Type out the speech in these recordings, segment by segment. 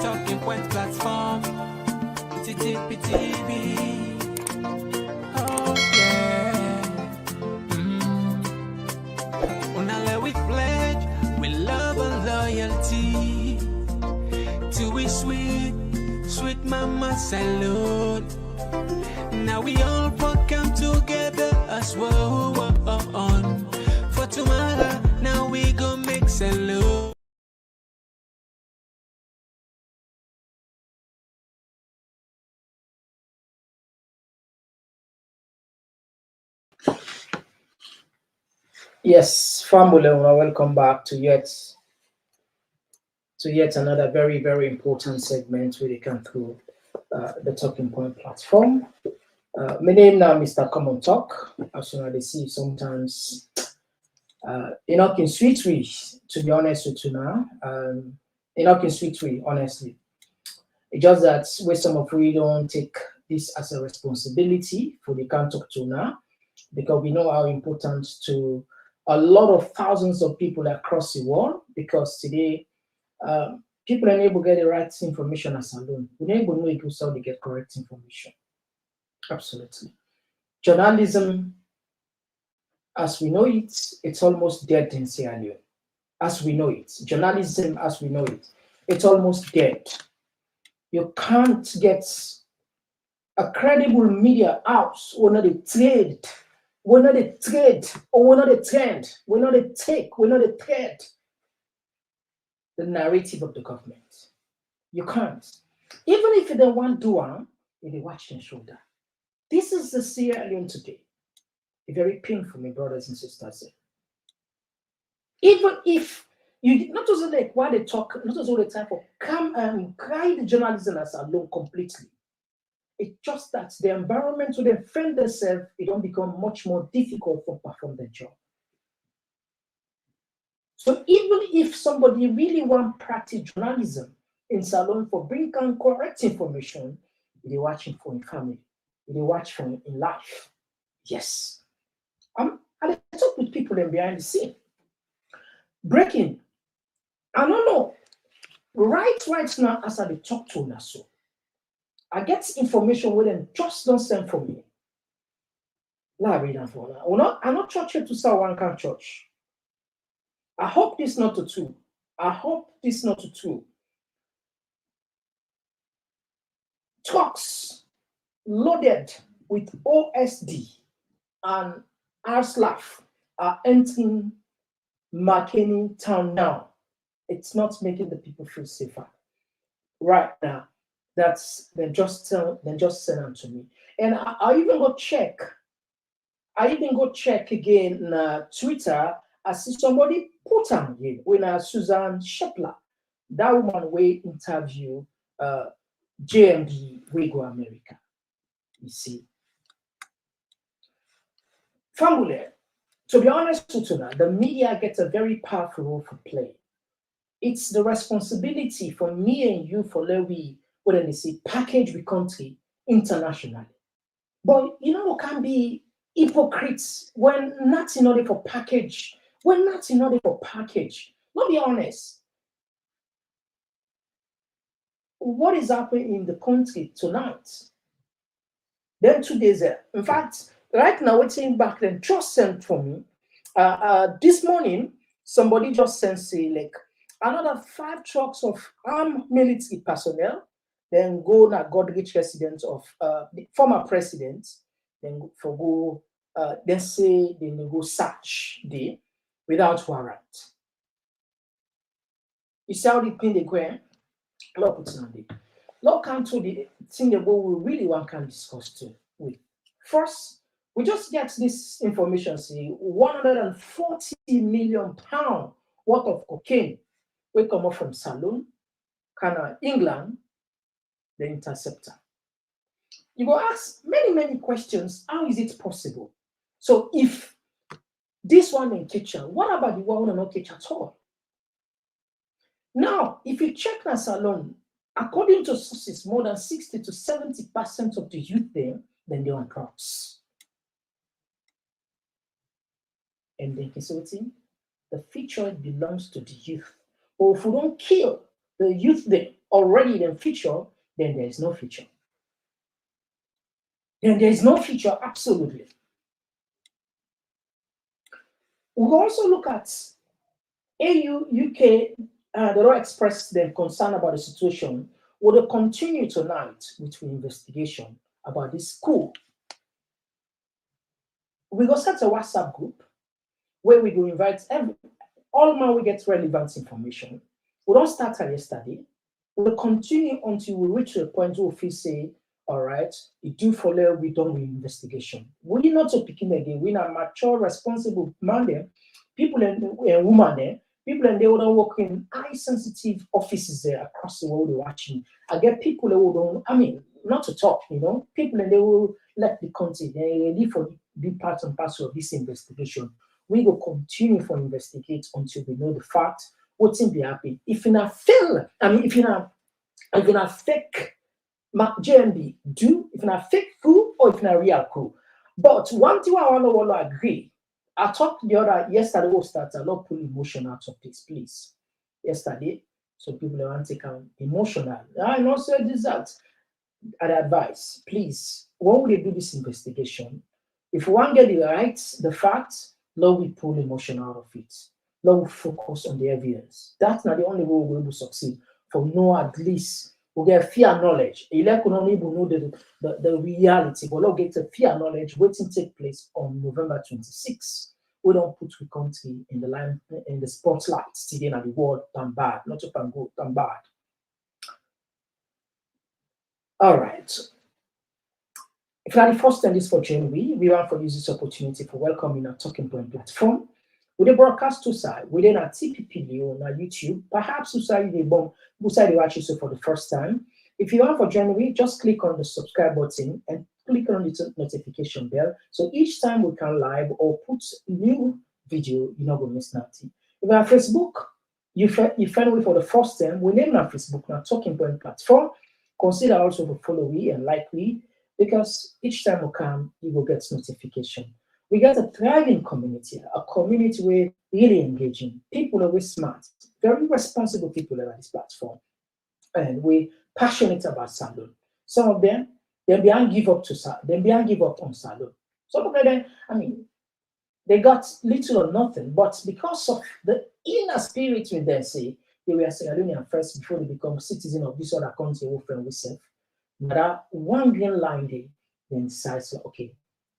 Talking Point platform. TTPTV. Oh yeah. Unale we pledge, we love and loyalty. To we sweet, sweet mama salute. Now we all come together as one. For tomorrow, now we go make salute. Yes, family, welcome back to yet another very, very important segment where you come through the Talking Point platform. My name now Mr. Komon-Tok. As you know, they see sometimes in sweet way, to be honest with you now. In sweet way, honestly. It's just that where some of we don't take this as a responsibility for the can talk to now, because we know how important to a lot of thousands of people across the world, because today people are able to get the right information as alone. We're able to know it how they get correct information. Absolutely. Journalism, as we know it, it's almost dead in Sierra Leone. As we know it. Journalism, as we know it, it's almost dead. You can't get a credible media house when not the trade, when not the trade, or when not the trend, when not the take, when not the thread the narrative of the government. You can't. Even if you don't want to do one, they watch their shoulder. This is the Sierra Leone today. Very painful, my brothers and sisters. Even if you not just like why they talk, not just all the time for come and cry the journalism as alone completely. It's just that the environment to defend themselves, it don't become much more difficult for perform their job. So even if somebody really want practice journalism in Salon for bringing correct information, they're watching for in family, they watch for in life. Yes. I talk with people then behind the scene. Breaking. I don't know. Right now, as I talk to now, so I get information where them just don't send for me. I'm not church here to start one kind church. I hope this not to two. I hope this not to two. Trucks loaded with OSD and RSLAF are entering Makeni town now. It's not making the people feel safer. Right now, that's then just send them to me. And I even go check. I even go check again Twitter. I see somebody put on here when Susan Shepler, that woman we interview JMB we go America. You see. Family, to be honest with you now, the media gets a very powerful role to play. It's the responsibility for me and you for we what they say package the country internationally. But you know what can be hypocrites when not in order for package, when not in order for package. Not be honest. What is happening in the country tonight? Then 2 days there. In fact, right now, waiting back then, just sent for me. This morning, somebody just sent say like another 5 trucks of armed military personnel, then go na Godrich residence of the former president, then go then say they go search there without warrant. You see how the thing they go? Lord put it on the Lord come to the thing that we really want can discuss too with. First, we just get this information, see 140 million pounds worth of cocaine will come up from Salon, Canada, England, the Intercepted. You go ask many questions. How is it possible? So if this one in kitchen, what about the one not catch at all? Now, if you check that Salon, according to sources, more than 60 to 70% of the youth there, then they're on drugs. And then the future belongs to the youth. Or if we don't kill the youth there, already in future, then there is no future. Then there is no future, absolutely. We'll also look at AU, UK, they don't express their concern about the situation. Will they continue tonight with the investigation about this school? We go set a WhatsApp group where we go invite all man we get relevant information. We don't start at yesterday. We'll continue until we reach a point where we say, all right, you do follow, we done with investigation. We not to pick in again. We are mature, responsible man there, people and women there, people and they would work in high sensitive offices there across the world watching. I get people that would not to talk, people and they will let the country, they ready for be part and parcel of this investigation. We will continue to investigate until we know the fact, what's in the happen. If in a fail, if in a fake JMB do, if in a fake coup or if in a real coup. But one thing I want to agree, I talked the other yesterday we'll start a lot put emotion out of this, please. Yesterday, so people want to take emotional. I know say this that an advice, please, when we do this investigation, if we want to get the facts, let we pull emotion out of it. Let we focus on the evidence. That's not the only way we're able to succeed. For know at least we get fear knowledge. You like to know the reality, but let's get the fear knowledge waiting take place on November 26th. We don't put the country in the line in the spotlight, sitting at the world than bad, not to than good, than bad. All right. If you are the first time this for January, we want to use this opportunity for welcoming our Talking Point platform. With the broadcast to side, within our TPP Leone on YouTube, perhaps you watch it for the first time. If you want for January, just click on the subscribe button and click on the notification bell. So each time we can live or put new video, you're not going to miss nothing. If you have Facebook, you find it for the first time, we name our Facebook now Talking Point platform. Consider also to follow we and like we, because each time we come, you will get notification. We got a thriving community, a community where really engaging. People are very smart, very responsible people are on this platform. And we're passionate about salon. Some of them, they'll be give up on salon. Some of them, they got little or nothing, but because of the inner spirit with them, say, they were Sierra Leonean first before they become citizen of this other country we friend with self. But that one green line they then decides, okay,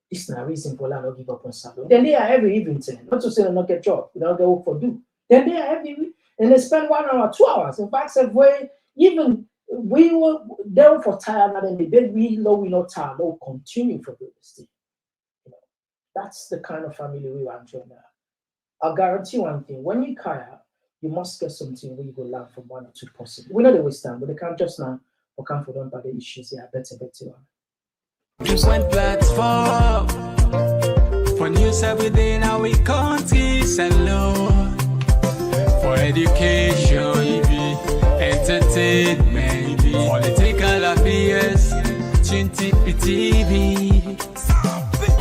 this is not a reason for not give up on salon. Then they are every evening, not to say they not get job, they don't get work for do. Then they are every and they spend 1 hour, 2 hours. In fact, we were there for tired and then they did we know we not tired, they'll continue for this thing. That's the kind of family we want to now. I'll guarantee one thing, when you care, you must get something where you go learn from 1 or 2 persons. We know they waste time, but they can't just now or come for them by the issues they are better one. Just one platform for news within our country, salon for education, entertainment, political affairs, TV.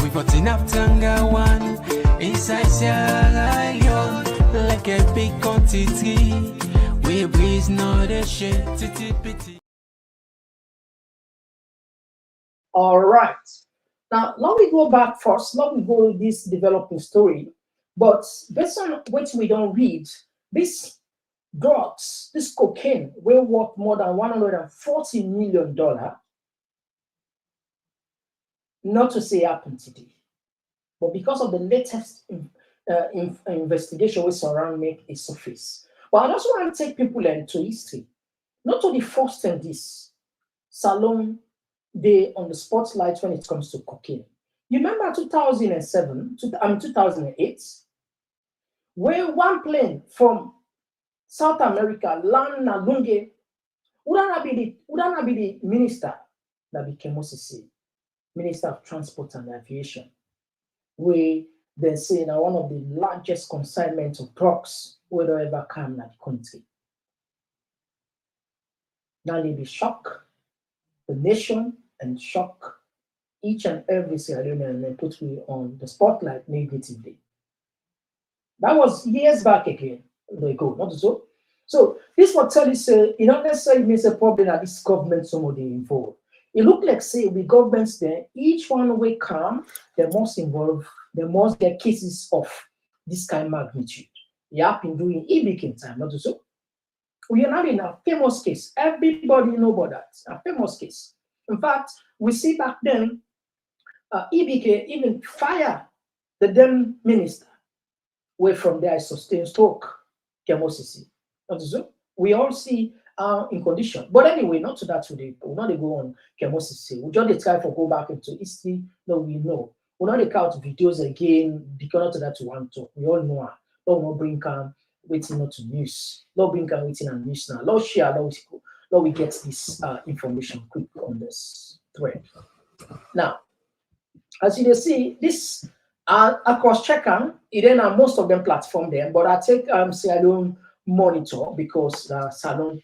We got enough Tanga one inside Sierra Leone, like a big country. We breeze not a shit, pity. All right. Now, let me go back first. Let me go with this developing story. But based on what we don't read, this drugs, this cocaine, will worth more than $140 million. Not to say happened today, but because of the latest investigation which surround make a surface. But I just want to take people into history. Not to the first time this salon day on the spotlight when it comes to cocaine. You remember 2008, where one plane from South America land na Lunge, would not be the minister that became Mosisi, Minister of Transport and Aviation, where they say now one of the largest consignments of drugs will ever come in the country. Now they be shock the nation and shock each and every Sierra Leonean and put me on the spotlight negatively. That was years back again. They go, not so. So this will tell you, say, you not necessarily means a problem that this government somebody involved. It look like, say, we governments there, each one will come, they must involve, they must get cases of this kind of magnitude. It happened during EBK time, not so. We are now in a famous case. Everybody know about that. A famous case. In fact, we see back then, EBK even fire the then minister. Where from there I sustain stroke, chemosisi. We all see in condition. But anyway, not to that today. We not go on chemosisi. We just try for go back into history. No, we know. We not count videos again because not to that to want to. We all know. Don't want bring waiting not to news. Don't bring waiting and news now. Lord share. Lord we get this information quick on this thread. Now, as you can see, this I cross-check them. It then are most of them platform there, but I take Salon monitor because Salon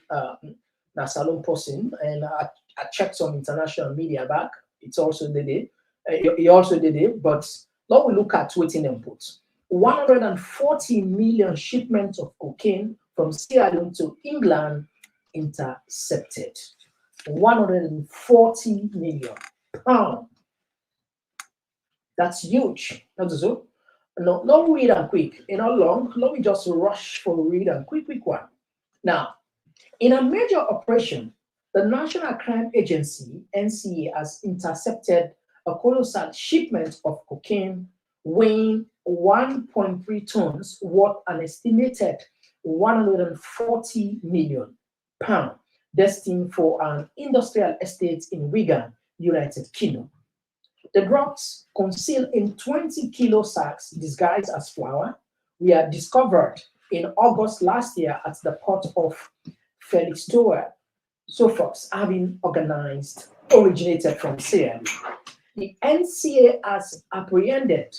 person, and I checked some international media back. It's also did it. He also did it, but now we look at waiting input. 140 million shipments of cocaine from Sierra Leone to England intercepted. 140 million pounds. That's huge. That's so. No, not read and quick. Not long. Let me just rush for read and quick one. Now, in a major operation, the National Crime Agency (NCA) has intercepted a colossal shipment of cocaine weighing 1.3 tons, worth an estimated 140 million pounds, destined for an industrial estate in Wigan, United Kingdom. The drugs, concealed in 20 kilo sacks disguised as flour, were discovered in August last year at the port of Felixstowe, Suffolk, having originated from Sierra Leone. The NCA has apprehended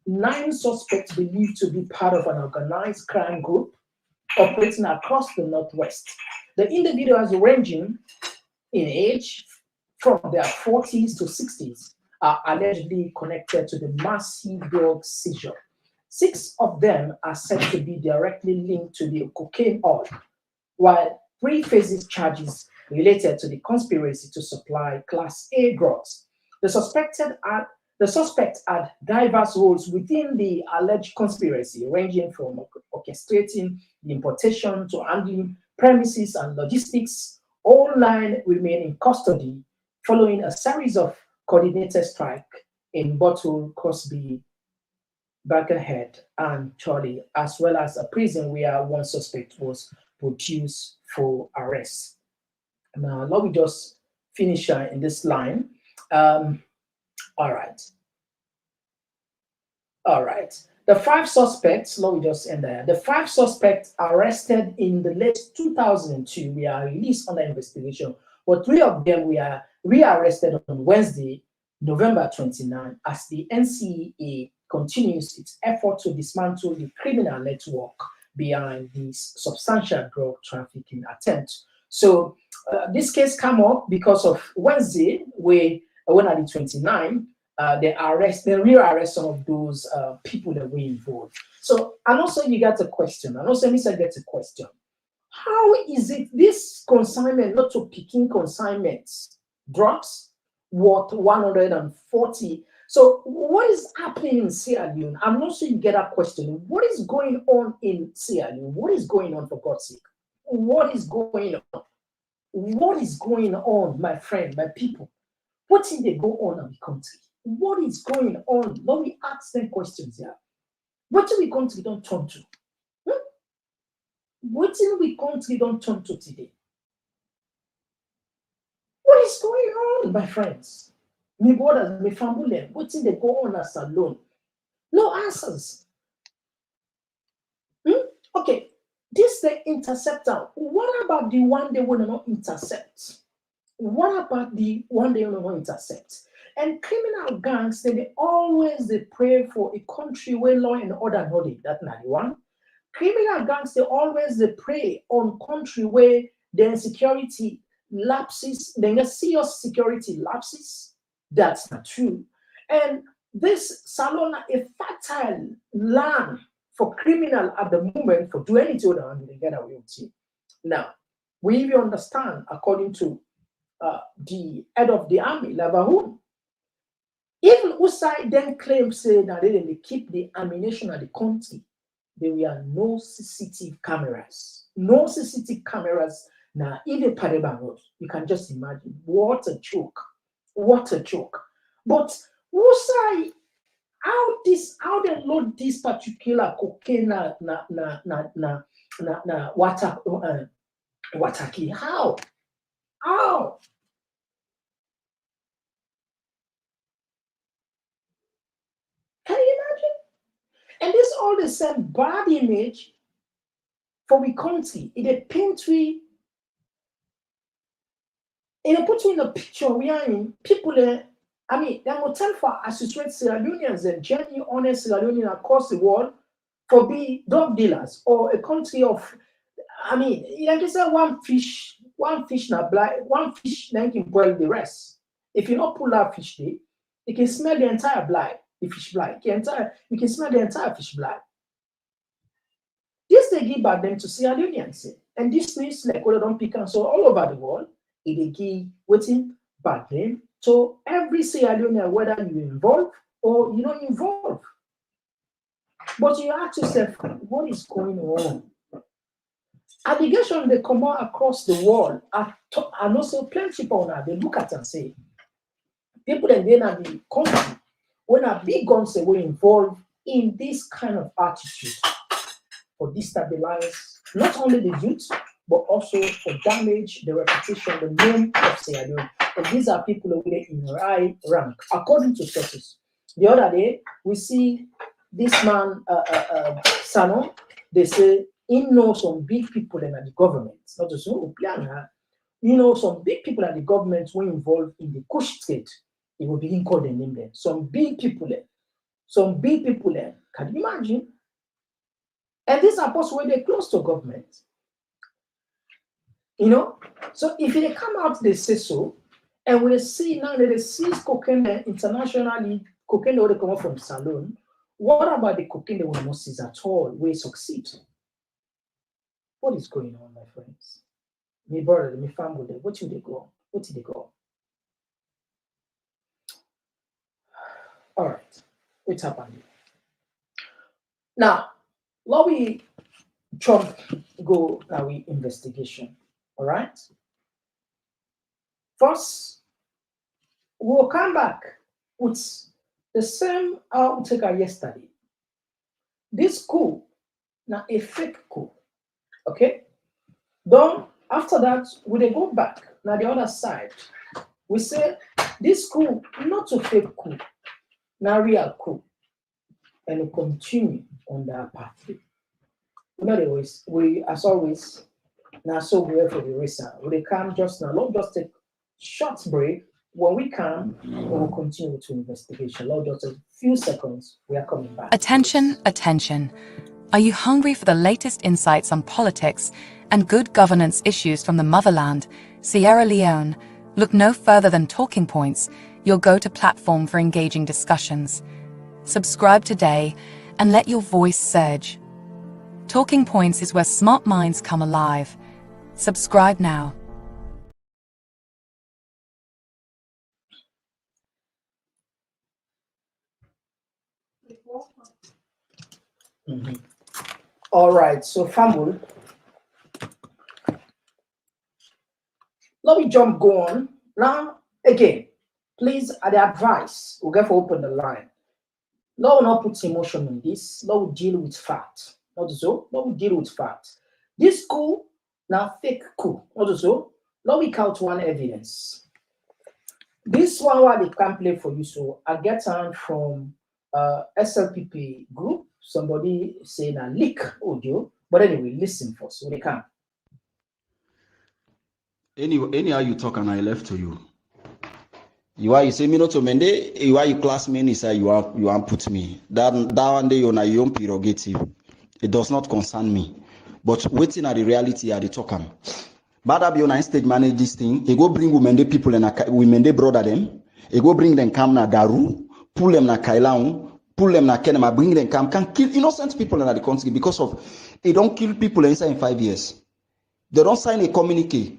9 suspects believed to be part of an organized crime group operating across the Northwest. The individuals ranging in age from their 40s to 60s are allegedly connected to the massive drug seizure. 6 of them are said to be directly linked to the cocaine oil, while 3 faces charges related to the conspiracy to supply Class A drugs. The suspect had diverse roles within the alleged conspiracy, ranging from orchestrating the importation to handling premises and logistics. All 9 remain in custody following a series of coordinated strike in Bottle, Crosby, Birkenhead, and Charlie, as well as a prison where one suspect was produced for arrest. Now, let me just finish in this line. All right. The 5 suspects, let me just end there. The 5 suspects arrested in the late 2002 were released under investigation, but 3 of them were rearrested on Wednesday, November 29, as the NCA continues its effort to dismantle the criminal network behind this substantial drug trafficking attempt. So this case came up because of Wednesday, when at the 29, they rearrest some of those people that were involved. So, and also you get a question, and also Mr. gets a question. How is it this consignment, not to picking consignments, drugs, worth 140? So what is happening in Sierra Leone? I'm not sure you get that question. What is going on in Sierra Leone? What is going on, for God's sake? What is going on? What is going on, my friend, my people? What did they go on in the country? What is going on? Let me ask them questions here. What do we country don't turn to? What do we country don't turn to today? What is going on, my friends? My brothers, my family, what did they go on as alone? No answers. Okay, this the interceptor. What about the one they will not intercept? What about the one they will not intercept? And criminal gangs, they pray for a country where law and order not it. That's not the one. Criminal gangs, they prey on country where the security lapses, the serious security lapses. That's not true. And this Salona, a fertile land for criminal at the moment for doing anything they get away with it. Now, we even understand, according to the head of the army, Lavahun, even Usai then claimed say that they keep the ammunition at the country. There were no CCTV cameras. No CCTV cameras. Now, even Pareba Road, you can just imagine what a joke. What a joke. But Usai, how they load this particular cocaine Wataki? How? How? Can you imagine? And this all the same bad image for we country. It paint we. It put you in a picture we are in people. I mean, they will tell for associate Sierra Leoneans and genuine honest Sierra Leoneans across the world for be drug dealers or a country of. I mean, like you said, one fish na blind, one fish then can boil the rest. If you not pull out fish day, you can smell the entire blind, the fish blind. You can smell the entire fish blind. This they give back them to Sierra Leoneans. And this news like what don't pick and so all over the world, it give waiting back them to every Sierra Leonean, whether you involve or you not involve. But you ask yourself, what is going on? Allegation they come out across the world and also plenty people now they look at and say people and then at the country when a big guns were involved in this kind of attitude for destabilize not only the youth but also for damage the reputation, the name of Sierra Leone. And these are people who are in high rank according to sources. The other day we see this man Sano, they say he knows some big people in the government, not just you know some big people in the government were involved in the Kush trade. He will begin calling the name there. Some big people there. Can you imagine? And these are posts where they're close to government. You know? So if they come out, they say so, and we see now that they seize cocaine internationally, cocaine that will come out from Salon. What about the cocaine they will not seize at all? We succeed. What is going on, my friends? My brother, my family, what did they go? What did they go? All right, what's happening? Now, let we jump go now we investigation. All right. First, we'll come back with the same we take yesterday. This coup, now a fake coup. Okay. Then after that, we they go back now the other side. We say this coup not a fake coup, now real coup, and we continue on that pathway. You know, we as always now so we are for the racer. We come just now. Let's just take short break. When we come, we will continue to investigation. Let's just a few seconds. We are coming back. Attention, attention. Are you hungry for the latest insights on politics and good governance issues from the motherland, Sierra Leone? Look no further than Talking Points, your go-to platform for engaging discussions. Subscribe today and let your voice surge. Talking Points is where smart minds come alive. Subscribe now. All right, so Famul, let me go on. Now, again, please, at the advice, we'll get to open the line. Let us not put emotion in this. Let us deal with fact. Not so. Let us deal with fact. This coup, now fake coup. Not so. Let me count one evidence. This one why they can play for you. So I get on from SLPP group. Somebody saying a leak audio, but anyway, listen first. So they can. Anyhow you talk and I left to you. You say me not to mende. You class me and say you want put me. That one day you na your own prerogative. It does not concern me. But waiting at the reality at the talk. Bad be on stage manage this thing. He go bring women people and women brother them. He go bring them come na Daru, pull them na Kailaun. Pull them na Kenema, bring them can kill innocent people in the country because of they don't kill people inside in 5 years. They don't sign a communique.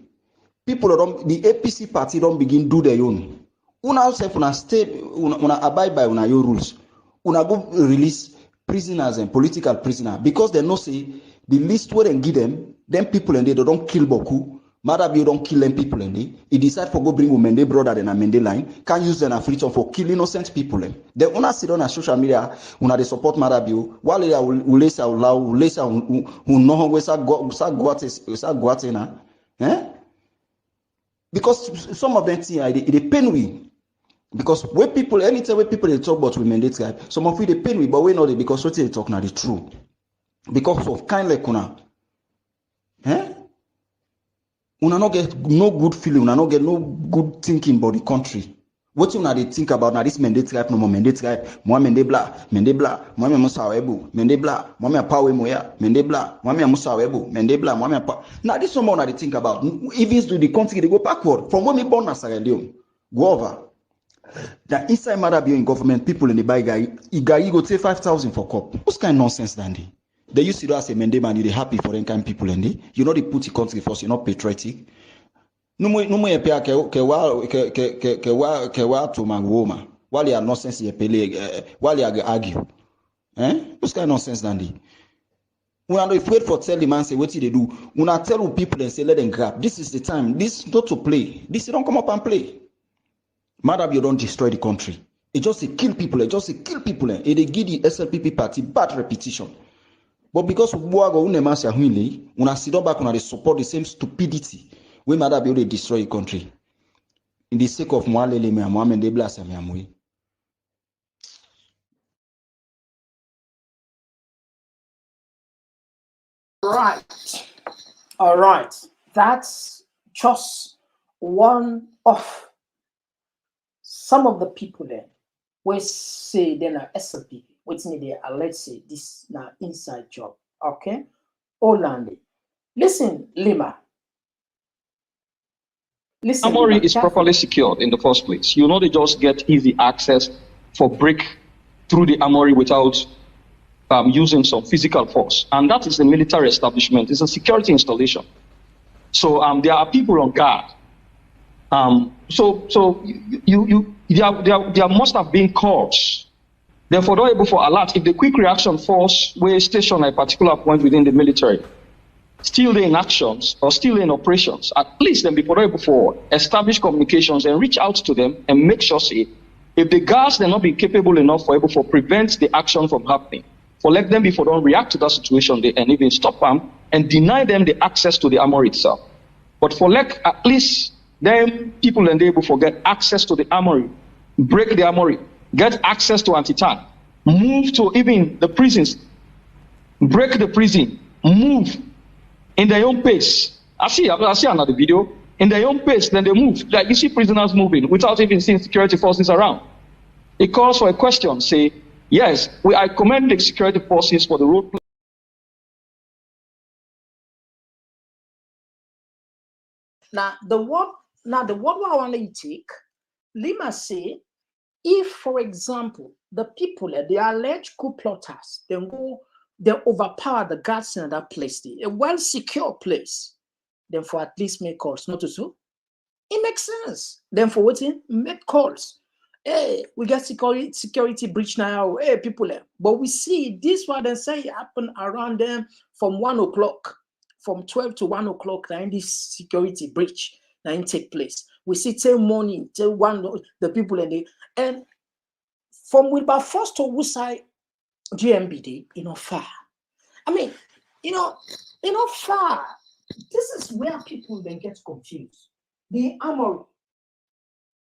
People don't, the APC party don't begin do their own. Una self una stay, una abide by una your rules. Una go release prisoners and political prisoners because they know say the list where they give them people and they don't kill Boku. Madabi don't kill them people and they decide for go bring Mende brother and a Mende line. Can't use them affliction for kill innocent people. They una sit on social media, una they support Madabi. While they ulesa ulau ulesa unoho wesa guate na. Because some of them things they pain we. Because when people, anytime when people they talk about women, they tribe, some of you they pain me, but we know it because what they talk now the true. Because of kind like una, una not get no good feeling, una not get no good thinking about the country. What you they think about now this mandate tribe no more mandate tribe, moi mende bla, moi me musawebu, mende bla, moi me pawe moya, mende bla, moi me musawebu, mende bla, moi me pa. Now this someone they think about. Even to the country they go backward. From when we born as Leone, go over. That inside Madabi in government, people in the buy guy, go take 5,000 for cup. What's kind of nonsense, Dandy? They used to do as a Mende man, you're happy for them kind of people, and you know they put the country first, you're not patriotic. No more ke to Mangoma. While you are nonsense, you pay while you argue. What's kind of nonsense, Dandy? When I'm afraid for tell the man, say, what did they do? When I tell people and say, let them grab, this is the time, this not to play. This don't come up and play. Madam, you don't destroy the country. It just kill people. It just kill people. And they give the SLPP party bad repetition. But because Buago Unemasya Huile, when I sit back when they support the same stupidity, we Madam, they destroy the country. In the sake of Mwalele me Mohamed de Blas and Yamui. All right. That's just one of some of the people there we say they are SLP, which means they are, let's say, this now inside job. Okay? Orlando. Listen, Lima. Listen, Armory Lima, is properly secured in the first place. You know they just get easy access for break through the armory without using some physical force. And that is a military establishment. It's a security installation. So there are people on guard. There must have been calls. Therefore, they're able for alert. If the quick reaction force were stationed at a particular point within the military, still in actions or still in operations, at least then before they're able for establish communications and reach out to them and make sure, say, if the guards they're not being capable enough for able to prevent the action from happening, for let them before don't react to that situation and even stop them and deny them the access to the armory itself. But for like at least then people and they able to get access to the armory, break the armory, get access to anti-tank, move to even the prisons, break the prison, move in their own pace. I see another video. In their own pace, then they move. Like you see prisoners moving without even seeing security forces around. It calls for a question, say, yes, I commend the security forces for the role. Now the word I want to take, Lima say, if for example the people, the alleged coup plotters, they overpower the guards in that place, a well secure place, then for at least make calls, not to so. It makes sense. Then for waiting, make calls. Hey, we got security breach now. Hey, people, but we see this what they say happen around them from 1 o'clock, from 12 to 1 o'clock. Now this security breach now take place. We see till morning, till 1, the people and from Wilbur first to Wusai GMBD, far. I mean, far. This is where people then get confused. The armory,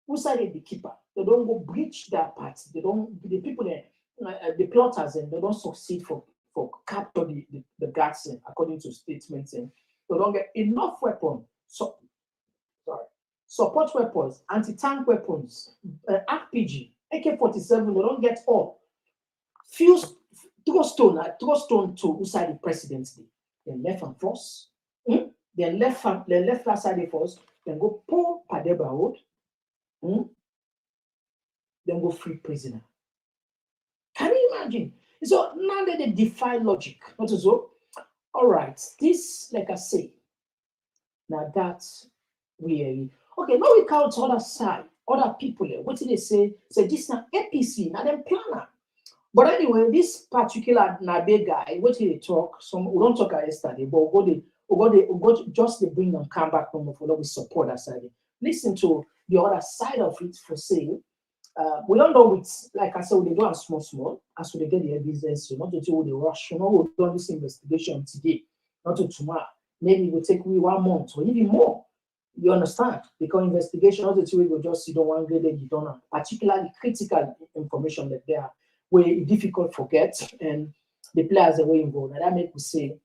Wusai the keeper, they don't go breach their parts. They don't. The people there, the plotters, and they don't succeed for capture the guards. According to statements, and they don't get enough weapons. Support weapons, anti-tank weapons, RPG, AK-47. They don't get all. Few throw stone to inside the presidency. Then left and force. Then left side the force. Then go pull Padeba Road. Then go free prisoner. Can you imagine? So now that they defy logic. Not so. All right. This, like I say, Now that's really okay. Now we count other side, other people. What did they say? Say this now APC, now them planner. But anyway, this particular Nabe guy, what did they talk? Some we don't talk yesterday, but just they bring them come back from for we support that side. Listen to the other side of it for saying. We don't know it's like I said, they do small, as we get the evidence, so not to do the rush, we'll do this investigation today, not to tomorrow. Maybe it will take 1 month or even more. You understand? Because investigation, not to will just you don't want to get you don't know, particularly critical information that they are where it's difficult to forget and the players are way involved. And that makes me say,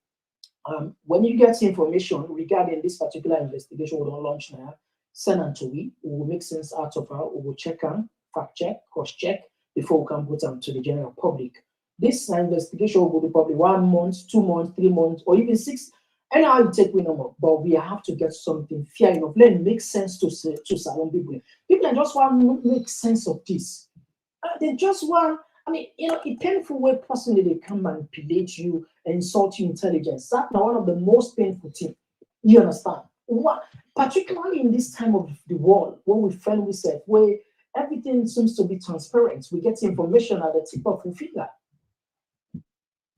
when you get information regarding this particular investigation, we don't launch now, send them to we will make sense out of her, we will check them. Fact check, cross check before we can put them to the general public. This investigation will be probably 1 month, 2 months, 3 months, or even 6. Anyhow, you take we no more. But we have to get something fair enough. Let it make sense to some people. People just want to make sense of this. They just want. I mean, a painful way personally they can manipulate you and insult your intelligence. That's now one of the most painful things. You understand? What, particularly in this time of the world, when we find ourselves where everything seems to be transparent. We get information at the tip of the finger.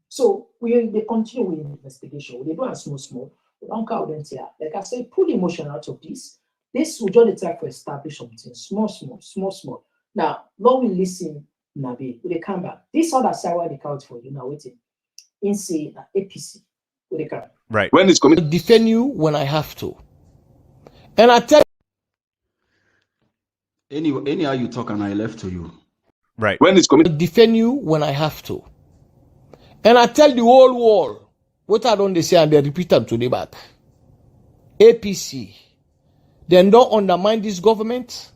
So they continue with the investigation. They do it small. We don't count them here. Like I said, pull the emotion out of this. This will just try to establish something small. Now, Lord will listen, Nabi. Will they come back? This other side where they count for you now waiting. In say APC. Will they come? Right. When it's coming, defend you when I have to. And I tell anyhow you talk and I left to you. Right. When it's coming, defend you when I have to. And I tell the whole world what I don't say and they repeat them today back. APC, they don't undermine this government.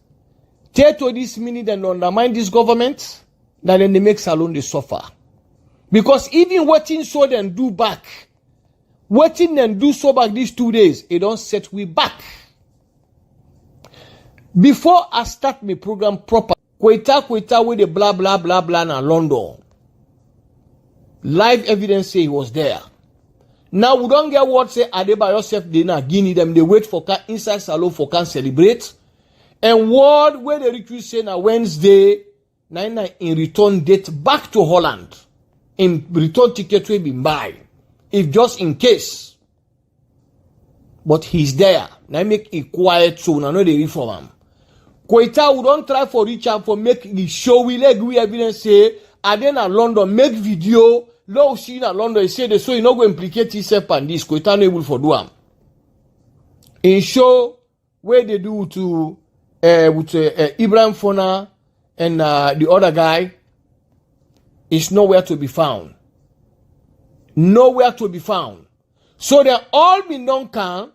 Take to this minute and undermine this government, then they make Salon they suffer. Because even waiting so then do back, waiting and do so back these 2 days, it don't set we back. Before I start my program proper, Kweta with the blah in London. Live evidence say he was there. Now we don't get what say Adebayo yourself they na Guinea them they wait for inside Salon for can celebrate. And word where the recruit say na Wednesday, 9 in return date back to Holland. In return ticket will be buy. If just in case. But he's there. Now make it quiet so now no they read from him. Kweta we don't try for reach out for make the show we like we evidence say I then at London make video low see in London say the so you not go implicate yourself and this Kweta no able for do am. In show where they do to with Ibrahim Fona and the other guy is nowhere to be found. Nowhere to be found. So they all been done can.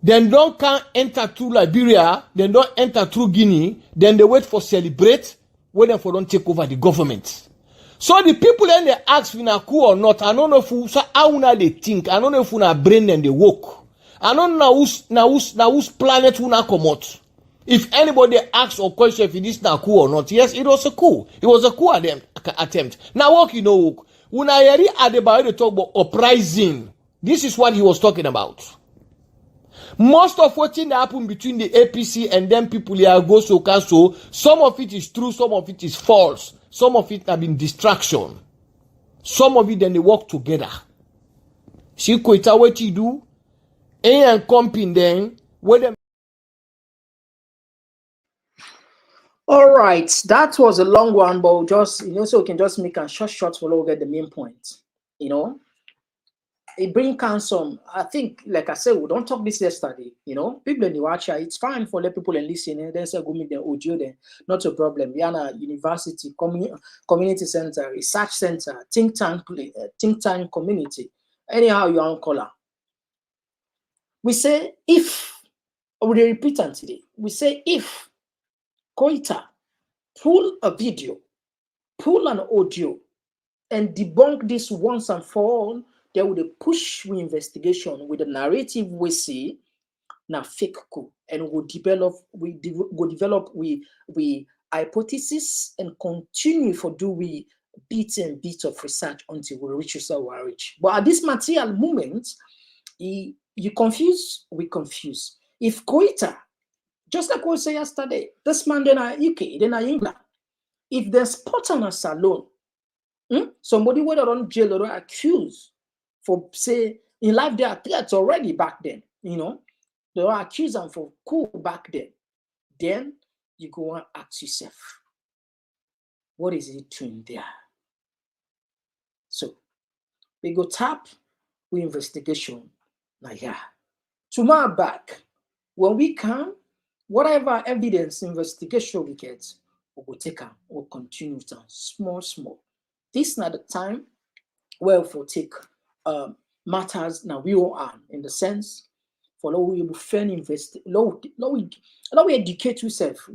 Then don't can enter through Liberia, then don't enter through Guinea, then they wait for celebrate, when they for don't take over the government. So the people then they ask if na coup or not, I don't know if so how una they think, I don't know if una brain and they work. I don't know whose planet una come out. If anybody asks or question if it is na coup or not, yes, it was a coup. It was a coup attempt. Now work, work. Una yeri Adebayo they talk about uprising. This is what he was talking about. Most of what happened between the APC and them people here go so cancel. Some of it is true, some of it is false. Some of it have been distraction. Some of it then they work together. See Kweta what you do? And comping then where them. All right, that was a long one, but just so we can just make a short for we'll get the main point. It brings down some. I think, like I said, we don't talk this yesterday. People in the watch, it's fine for let people and listen. Then say go meet the audio. Then not a problem. Yana University, community center, research center, think tank community. Anyhow, you are on color. We say if, or we repeat it today. We say if Koita pull a video, pull an audio, and debunk this once and for all. They would push we investigation with the narrative we see na fake coup, and we develop hypothesis and continue for do we bit of research until we reach our reach. But at this material moment, You confuse, we confuse. If Koita, just like we said yesterday, this man then are UK, then are England. If they spot on a salon, somebody went on jail or accused for say in life there are threats already back then, you know, they were accused them for coup back then you go and ask yourself, what is it doing there? So we go tap with investigation. Now yeah, tomorrow back when we come, whatever evidence investigation we get, we will take them, we'll continue to small. This is not the time where we take matters now we all are in the sense for law we will fair invest law we educate yourself.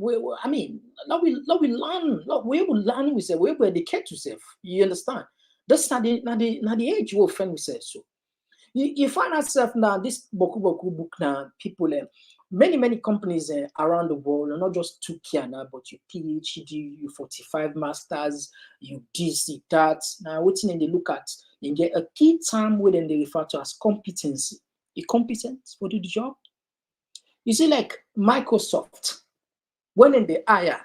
I mean, law we learn, we will learn we say we will educate yourself. You understand? That's not the age we will find we say so. You find yourself now this boku book now people many companies around the world, not just 2 Kiana, but you PhD, you 45 masters, you this, that. Now, what they look at, you get a key term within they refer to as competency. You competent for the job? You see, like Microsoft, when in the hire,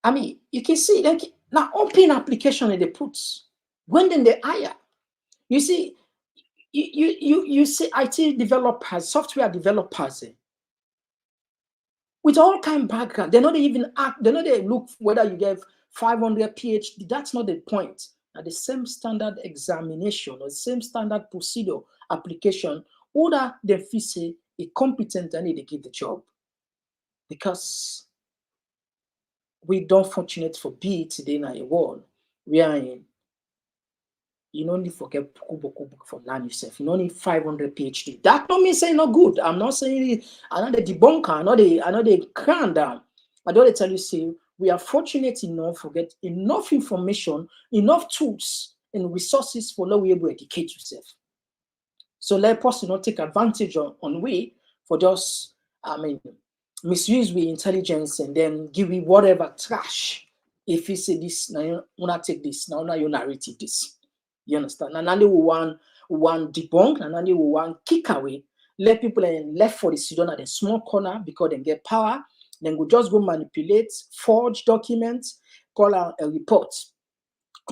I mean, you can see like now open application they put when in the hire. You see, you see IT developers, software developers with all kind of background. They're not even act, they're not they look whether you get 500 PhD. That's not the point. Now the same standard examination or the same standard procedure application, order the say a competent and they give the job. Because we don't fortunate for be today in a world we are in. You don't need forget book for learn yourself. You don't need 500 PhD. That don't mean saying not good. I'm not saying I'm not the debunker. I'm not the cram down. I don't tell you, say we are fortunate enough to get enough information, enough tools and resources for how we able to educate yourself. So let us not take advantage on we for just misuse with intelligence and then give me whatever trash. If you say this, now you wanna take this, now you narrative this. You understand? And then we want debunk, and then we want kick away. Let people left for the Sudan at a small corner because they get power. Then we just go manipulate, forge documents, call out a report,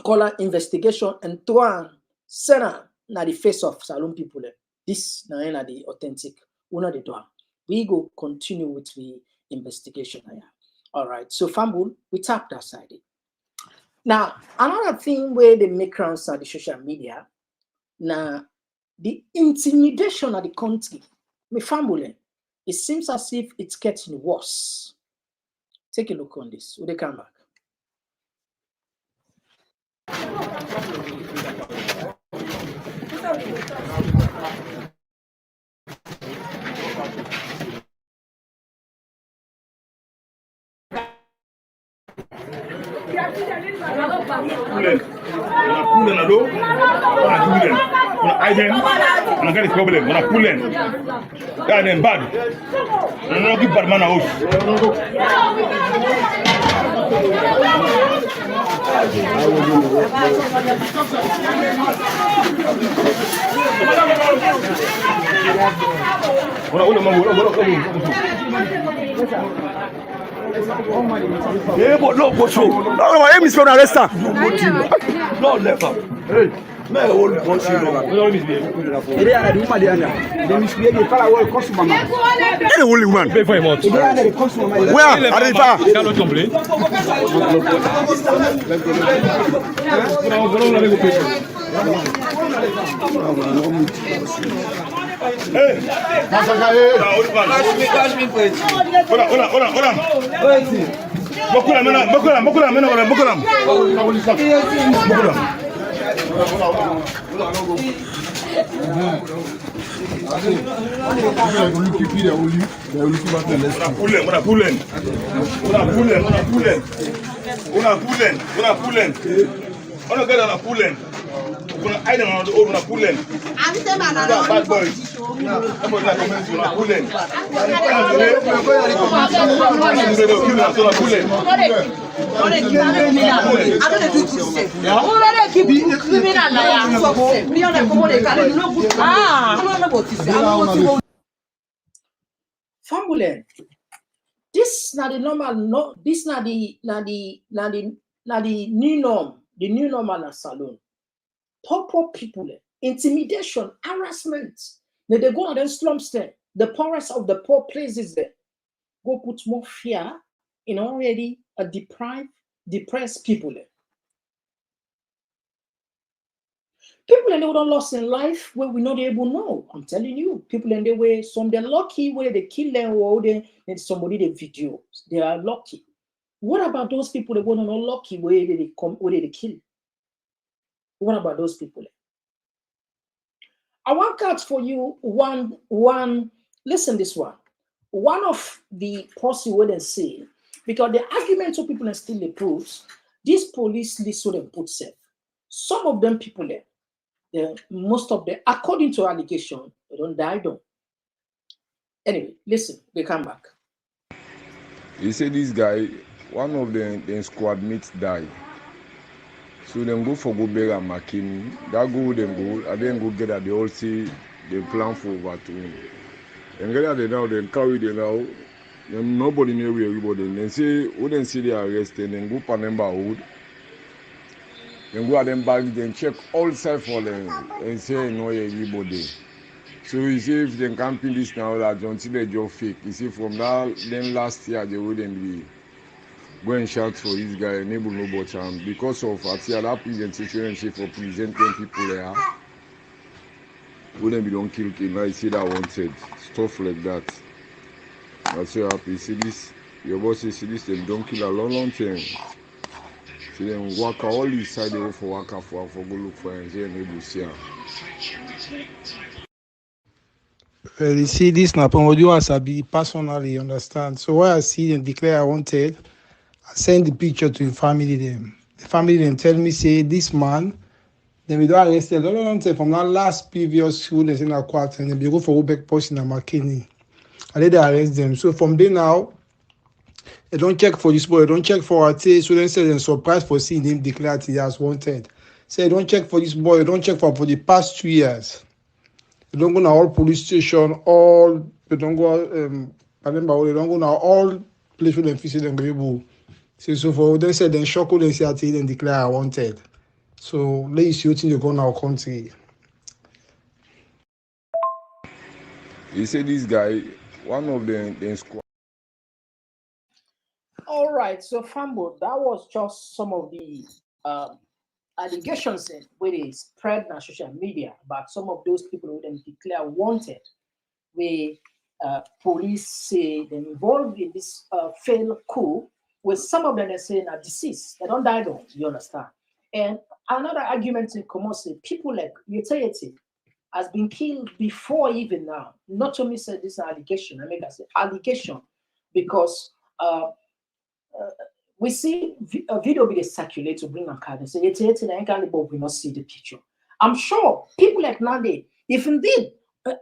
call out investigation, and throw and send her na the face of Salon people. This na the authentic. We know the door. We go continue with the investigation. All right. So Fambul, we tap that side. Now, another thing where they make rounds on the social media, now the intimidation of the country, my family, it seems as if it's getting worse. Take a look on this. Will they come back? Yeah, but no, go through. No, my aim is for an arrest. No, never. Hey, man, all go through. Any only woman. Pay for him out. Where? Arriva. Hey, cash me, please. Hold on. Bad boys. Fambulen. This not the normal, no, this not the new norm, the new normal na saloon. Poor people, intimidation, harassment. They go on them slums there, the poorest of the poor places there. Go put more fear in already a depressed people there. People in the world lost in life where we not able to know. I'm telling you, people in the way, some they're lucky where they kill them or they somebody the videos. They are lucky. What about those people that were not lucky where they come where they kill? What about those people? I want cards for you one. Listen, this one. One of the policy wouldn't say because the argument of people and still the proofs. These police list so they put safe. Some of them people there. Most of them, according to allegation, they don't die though. Anyway, listen, they come back. You say this guy, one of the squad mates died. So them go for go bury and McKinney. That go them go, and then go get at the all see they plan for over to him. And get at the now, then carry them out. Then nobody know where everybody. Then say, wouldn't see they arrested, then go for number hood. Then go at them back, then check all side for them and say no everybody. So you see if they can't pin this now that until they just fake. You see from that then last year they wouldn't be going shout for this guy enable no but because of that presentation for presenting people there wouldn't be don't kill him. I see that wanted stuff like that. That's so happy. See this your boss see this them don't kill a long time. See them work all this side they go for work for go look for and say enable see. You see, this na what you as I be personally understand. So when I see them declare I wanted, I send the picture to the family them. The family then tell me say this man, then we don't arrest them. Don't say from that last previous school they in a quarter and they go for back post in a McKinney. And then they arrest them. So from there now, they don't check for this boy, they don't check for our say. So then say they're surprised for seeing him declared he has wanted. Say don't check for this boy, they don't check for the past 2 years. They don't go to all police station, all they don't go they don't go now all places where they visit them able. So for they said then shock they say until then declare I wanted. So let's see what you go in our country. You say this guy, one of the squad. All right, so Fambo, that was just some of the allegations where they spread on social media about some of those people who then declare wanted, where police say they're involved in this failed coup, where some of them are saying are deceased, they don't die though, you understand? And another argument in Komon-Tok, people like Leone has been killed before even now. Not to me say this is an allegation, I make I say allegation because we see a video being circulated to bring a card and say, but we not see the picture. I'm sure people like Nande, if indeed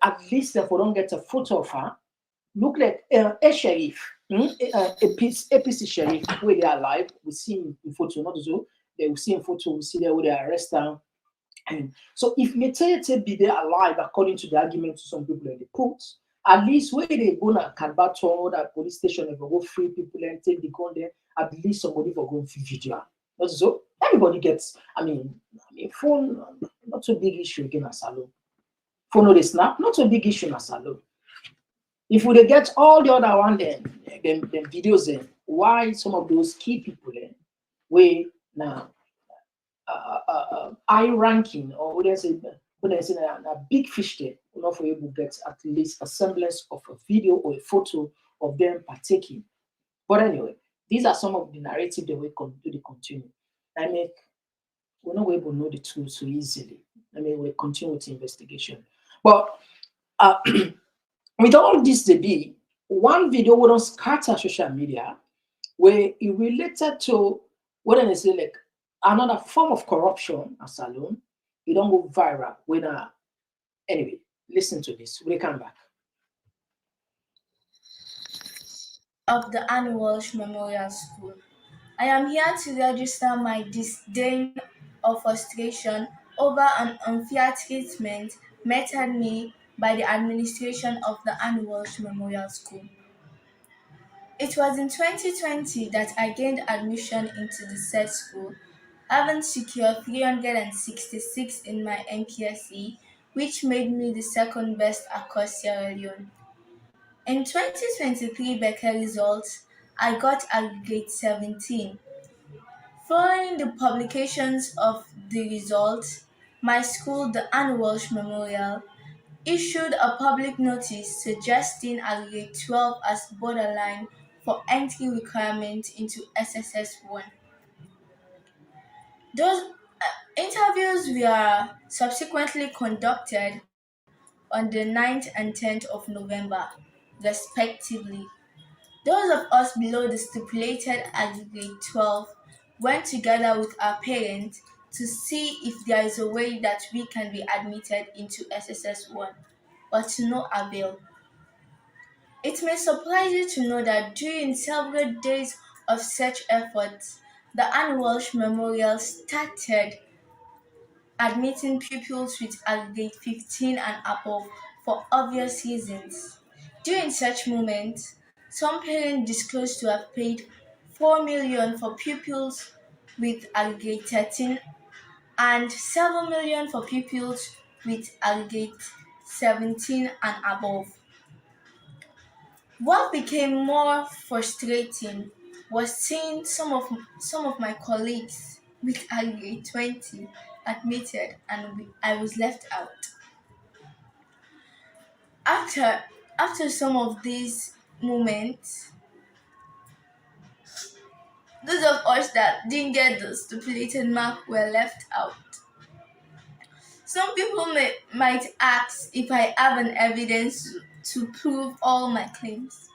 at least if we don't get a photo of her, look like a sheriff, a PC sheriff, where they are alive, we see him in photo, not so, they will see in photo, we see there where they arrest them. And so if Leone be there alive, according to the argument to some people in the courts, at least where they go to Kalbato, that police station, they go free people and take the gun there, at least somebody for going for video. Not so everybody gets, I mean, phone, not so big issue again as salon. Phone or the snap, not so big issue as salon. If we get all the other one then videos then, why some of those key people then, where now high ranking or when they say a big fish there, not for able to get at least a semblance of a video or a photo of them partaking. But anyway, these are some of the narrative that we continue. We're not able to know the truth so easily. We continue with the investigation. But with all this, there be one video we don't scatter social media where it related to what they say like another form of corruption as alone. It don't go viral when anyway. Listen to this. We'll come back. Of the Annie Walsh Memorial School. I am here to register my disdain or frustration over an unfair treatment meted me by the administration of the Annie Walsh Memorial School. It was in 2020 that I gained admission into the said school, having secured 366 in my MPSE, which made me the second best across Sierra Leone. In 2023 Becker results, I got aggregate 17. Following the publications of the results, my school, the Annie Walsh Memorial, issued a public notice suggesting aggregate 12 as borderline for entry requirement into SSS1. Those interviews were subsequently conducted on the 9th and 10th of November, respectively. Those of us below the stipulated aggregate 12 went together with our parents to see if there is a way that we can be admitted into SSS1, but to no avail. It may surprise you to know that during several days of such efforts, the Annie Walsh Memorial started admitting pupils with aggregate 15 and above for obvious reasons. During such moments, some parents disclosed to have paid 4 million for pupils with aggregate 13 and 7 million for pupils with aggregate 17 and above. What became more frustrating was seeing some of my colleagues with aggregate 20 admitted and I was left out. After some of these moments, those of us that didn't get the stipulated mark were left out. Some people might ask if I have an evidence to prove all my claims.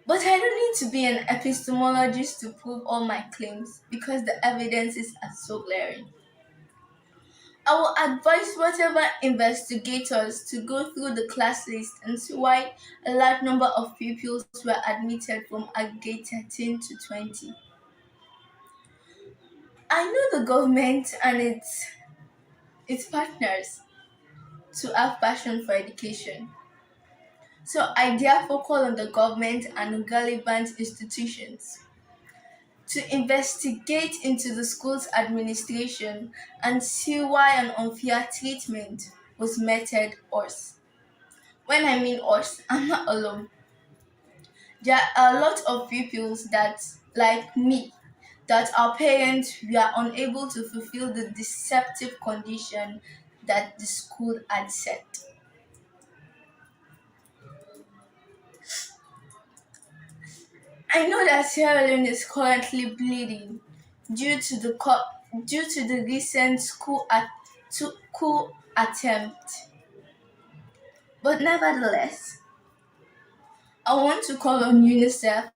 But I don't need to be an epistemologist to prove all my claims because the evidences are so glaring. I will advise whatever investigators to go through the class list and see why a large number of pupils were admitted from aggregate 13 to 20. I know the government and its partners to have passion for education. So I therefore call on the government and relevant institutions to investigate into the school's administration and see why an unfair treatment was meted us. When I mean us, I'm not alone. There are a lot of pupils that, like me, that our parents were unable to fulfill the deceptive condition that the school had set. I know that Sierra Leone is currently bleeding due to the recent coup attempt. But nevertheless, I want to call on UNICEF.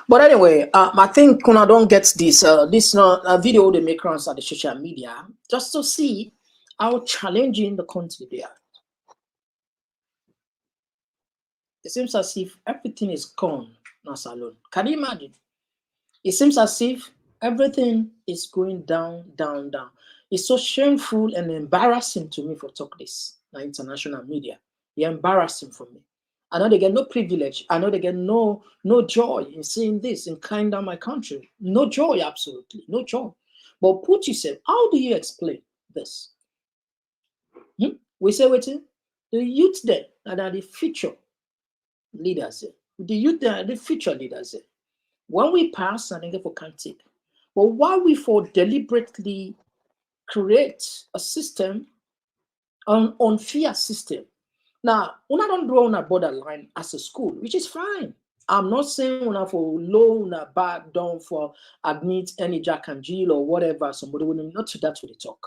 But anyway, I think Kuna don't get this. This not a video they make rounds on the social media just to see how challenging the country they are. It seems as if everything is gone now alone. Can you imagine? It seems as if everything is going down, down, down. It's so shameful and embarrassing to me for talk this na international media. It's embarrassing for me. I know they get no privilege. I know they get no joy in seeing this in kind of my country. No joy, absolutely, no joy. But put yourself, how do you explain this? We say waiting, the youth there are the future leaders. The youth there are the future leaders. When we pass, I think for can't take. But why we for deliberately create a system, an unfair system. Now, una don't draw on a borderline as a school, which is fine. I'm not saying una for low, una back down for admit any Jack and Jill or whatever. Somebody will not to that with the talk.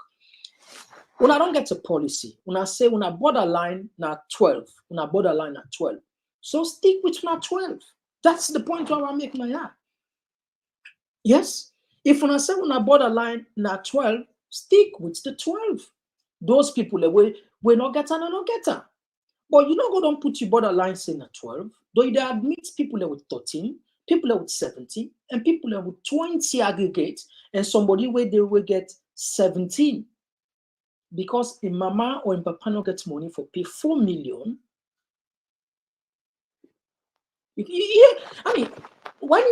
Una don't get a policy. Una say una borderline na 12. Una borderline at 12. So stick with una 12. That's the point where I make my yard. Yes. If una say una borderline na 12, stick with the 12. Those people we not get and not get her. But you know, go don't put your borderlines in at 12. Though they admit people with 13, people with 70, and people with 20 aggregate, and somebody where they will get 17. Because in mama or in papa no get money for pay 4 million. I mean, when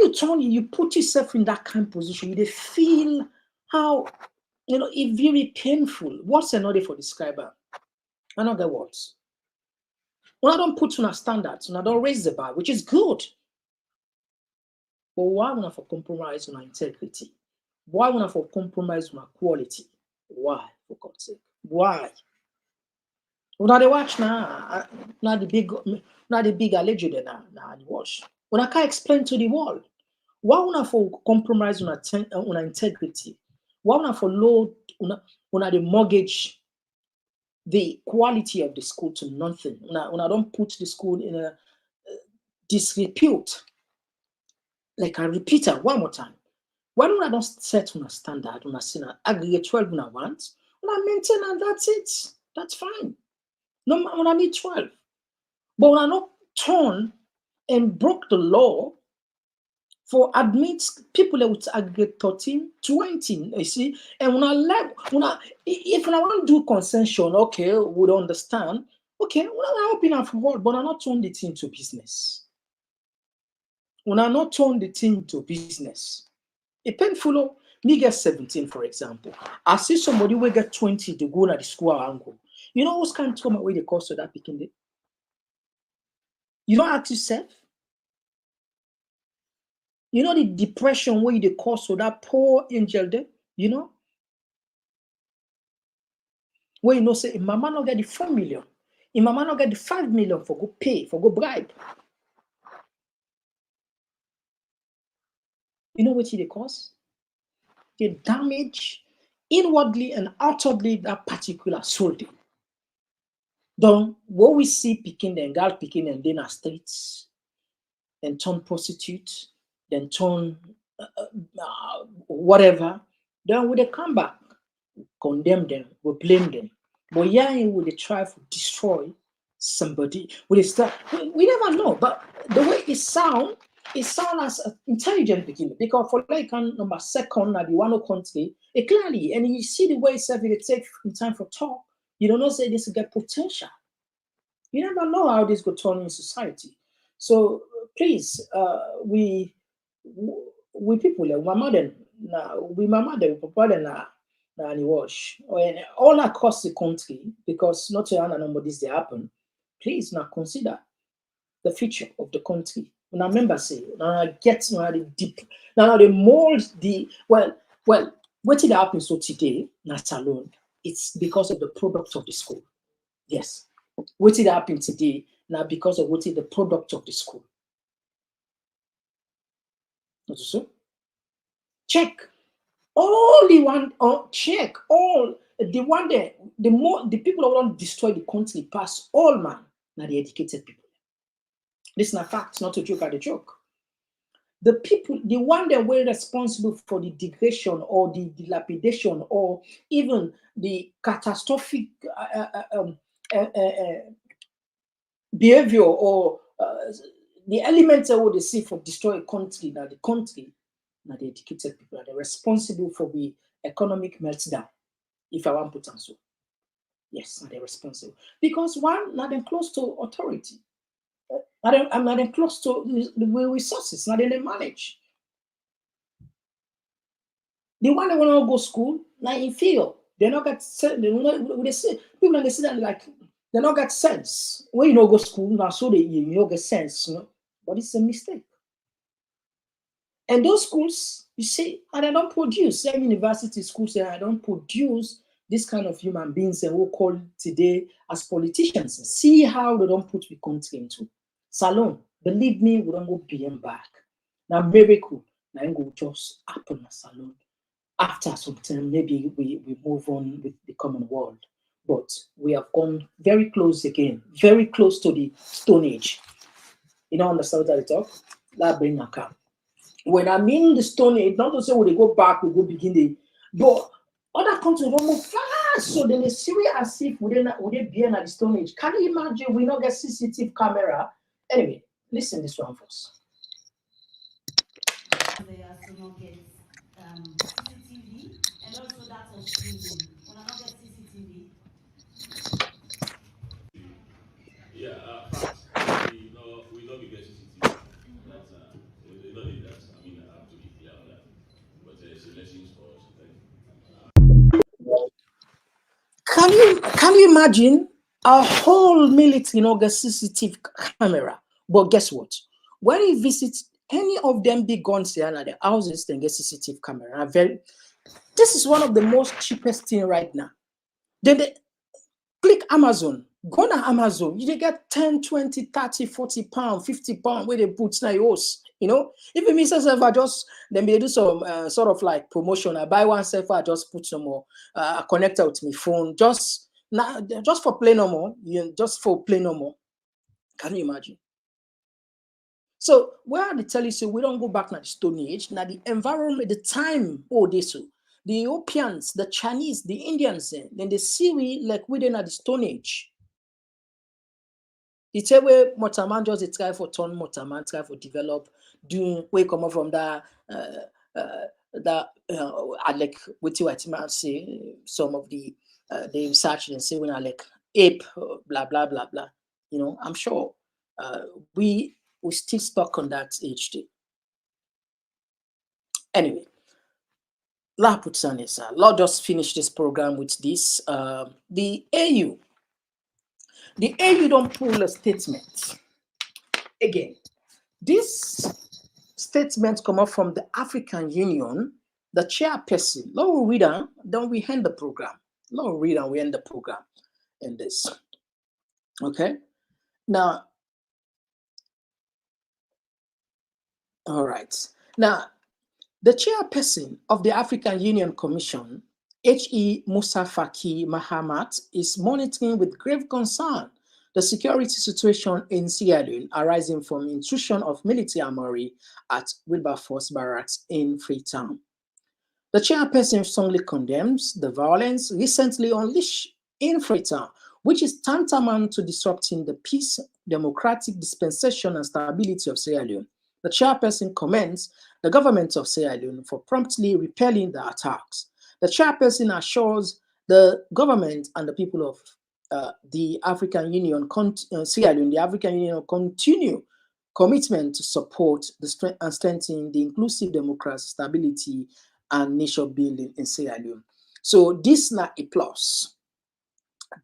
you put yourself in that kind of position, you feel how, it's very painful. What's another for describer? Another words. When I don't put on a standards, when I don't raise the bar, which is good. But why would I for compromise on our integrity? Why would I for compromise on our quality? Why, for God's sake? Why? When I watch now, not the big alleged now the watch. When I can't explain to the world, why would I for compromise on our integrity? Why would I for load on the mortgage the quality of the school to nothing? When I don't put the school in a disrepute, like I repeat it one more time. Why don't I don't set on a standard, on a sinner, aggregate 12 when I want, when I maintain and that's it. That's fine. No, when I need 12. But when I not turn and broke the law for admit people that would aggregate 13, 20, you see, and if I want to do concession, okay, we don't understand. Okay, when I open up for all, but I not turn the thing to business. When I not turn the thing to business, a painful, me get 17, for example. I see somebody will get 20 to go to the school angle. You know what's kind of come away the cost of that picking it? You don't ask yourself. You know the depression where the cost of that poor angel there, you know? Where you know say if mama not get the 4 million, if mama not get the 5 million for go pay, for go bribe. You know what it costs? The damage inwardly and outwardly that particular soul. Then what we see picking and girl picking and then our streets, then turn prostitute, then turn whatever, then we they come back, condemn them, we blame them. But yeah, would they try to destroy somebody? Would they start? We never know. But the way it sounds as an intelligent beginning. Because for like number second, at the one country, it clearly, and you see the way it takes time for talk, you don't know say this will get potential. You never know how this could turn in society. So please, we people like mama then we papa then and wash all across the country, because not to number this they happen. Please now consider the future of the country. Now remember say now get now the deep now the mold the well what did happen so today not alone. It's because of the product of the school. Yes. What did happen today now because of what is the product of the school. So check all the one check all the one there the people who don't destroy the country pass all man now the educated people. This is not fact, not to joke at the joke. The people, the one that were responsible for the degradation or the dilapidation or even the catastrophic behavior or the elements that would they see for destroy a country, now the educated people are responsible for the economic meltdown. If I want to put on so, yes, they're responsible because one, now they're close to authority. I'm not even close to the resources, not in the manage. The one that want to go to school, now in feel they not got they say people they say that like they not got sense. When you don't go to school, now so you don't get sense, you know? But it's a mistake. And those schools, you see, and they don't produce. Some university schools say I don't produce this kind of human beings and we'll call today as politicians. See how they don't put the country into. Salon, believe me, we don't go beyond back. Now, miracle, now go just happen at Salon. After some time, maybe we move on with the common world. But we have gone very close again, very close to the Stone Age. You know, understand what I talk? That bring a car. When I mean the Stone Age, not to say when they go back, we go begin the, but other countries don't move far So then the Syria as if we didn't be in the Stone Age. Can you imagine we not get CCTV camera? Anyway, listen this one first. They also not get CCTV and also that of streaming. When I not get CCTV. Yeah, fact. We don't get CCTV. That we don't need that. I mean, I have to be clear on that. But selections for Can you imagine a whole military not get CCTV camera? But guess what? When you visit any of them big guns here at the houses, they get CCTV camera. This is one of the most cheapest thing right now. Then they click Amazon. Go to Amazon. You get 10, 20, 30, 40 pounds, 50 pounds where they put now yours. You know, if it means I just then they do some sort of like promotion. I buy one self, I just put some more connector with my phone, just for play no more. Just for play no more. Can you imagine? So where they tell you so we don't go back to the Stone Age. Now the environment, the time, this so the Europeans, the Chinese, the Indians, then they see we like within at the Stone Age. The tell where Motaman just try for turn Motaman, try for develop, doing where come up from that like what you might say some of the research and say when I like ape blah blah blah blah. You know, I'm sure we still stuck on that age day. Anyway, let's just finish this program with this. The AU don't pull a statement. Again, this statement come up from the African Union, the chairperson. Lord reader, then we end the program. Lord reader, we end the program in this. Okay. Now, all right. Now, the chairperson of the African Union Commission, H.E. Musa Faki Mahamat, is monitoring with grave concern the security situation in Sierra Leone arising from intrusion of military armory at Wilberforce Barracks in Freetown. The chairperson strongly condemns the violence recently unleashed in Freetown, which is tantamount to disrupting the peace, democratic dispensation, and stability of Sierra Leone. The chairperson commends the government of Sierra Leone for promptly repelling the attacks. The chairperson assures the government and the people of the African Union, Sierra Leone, the African Union continue commitment to support and strengthen the inclusive democracy, stability, and nation building in Sierra Leone. So this now a plus.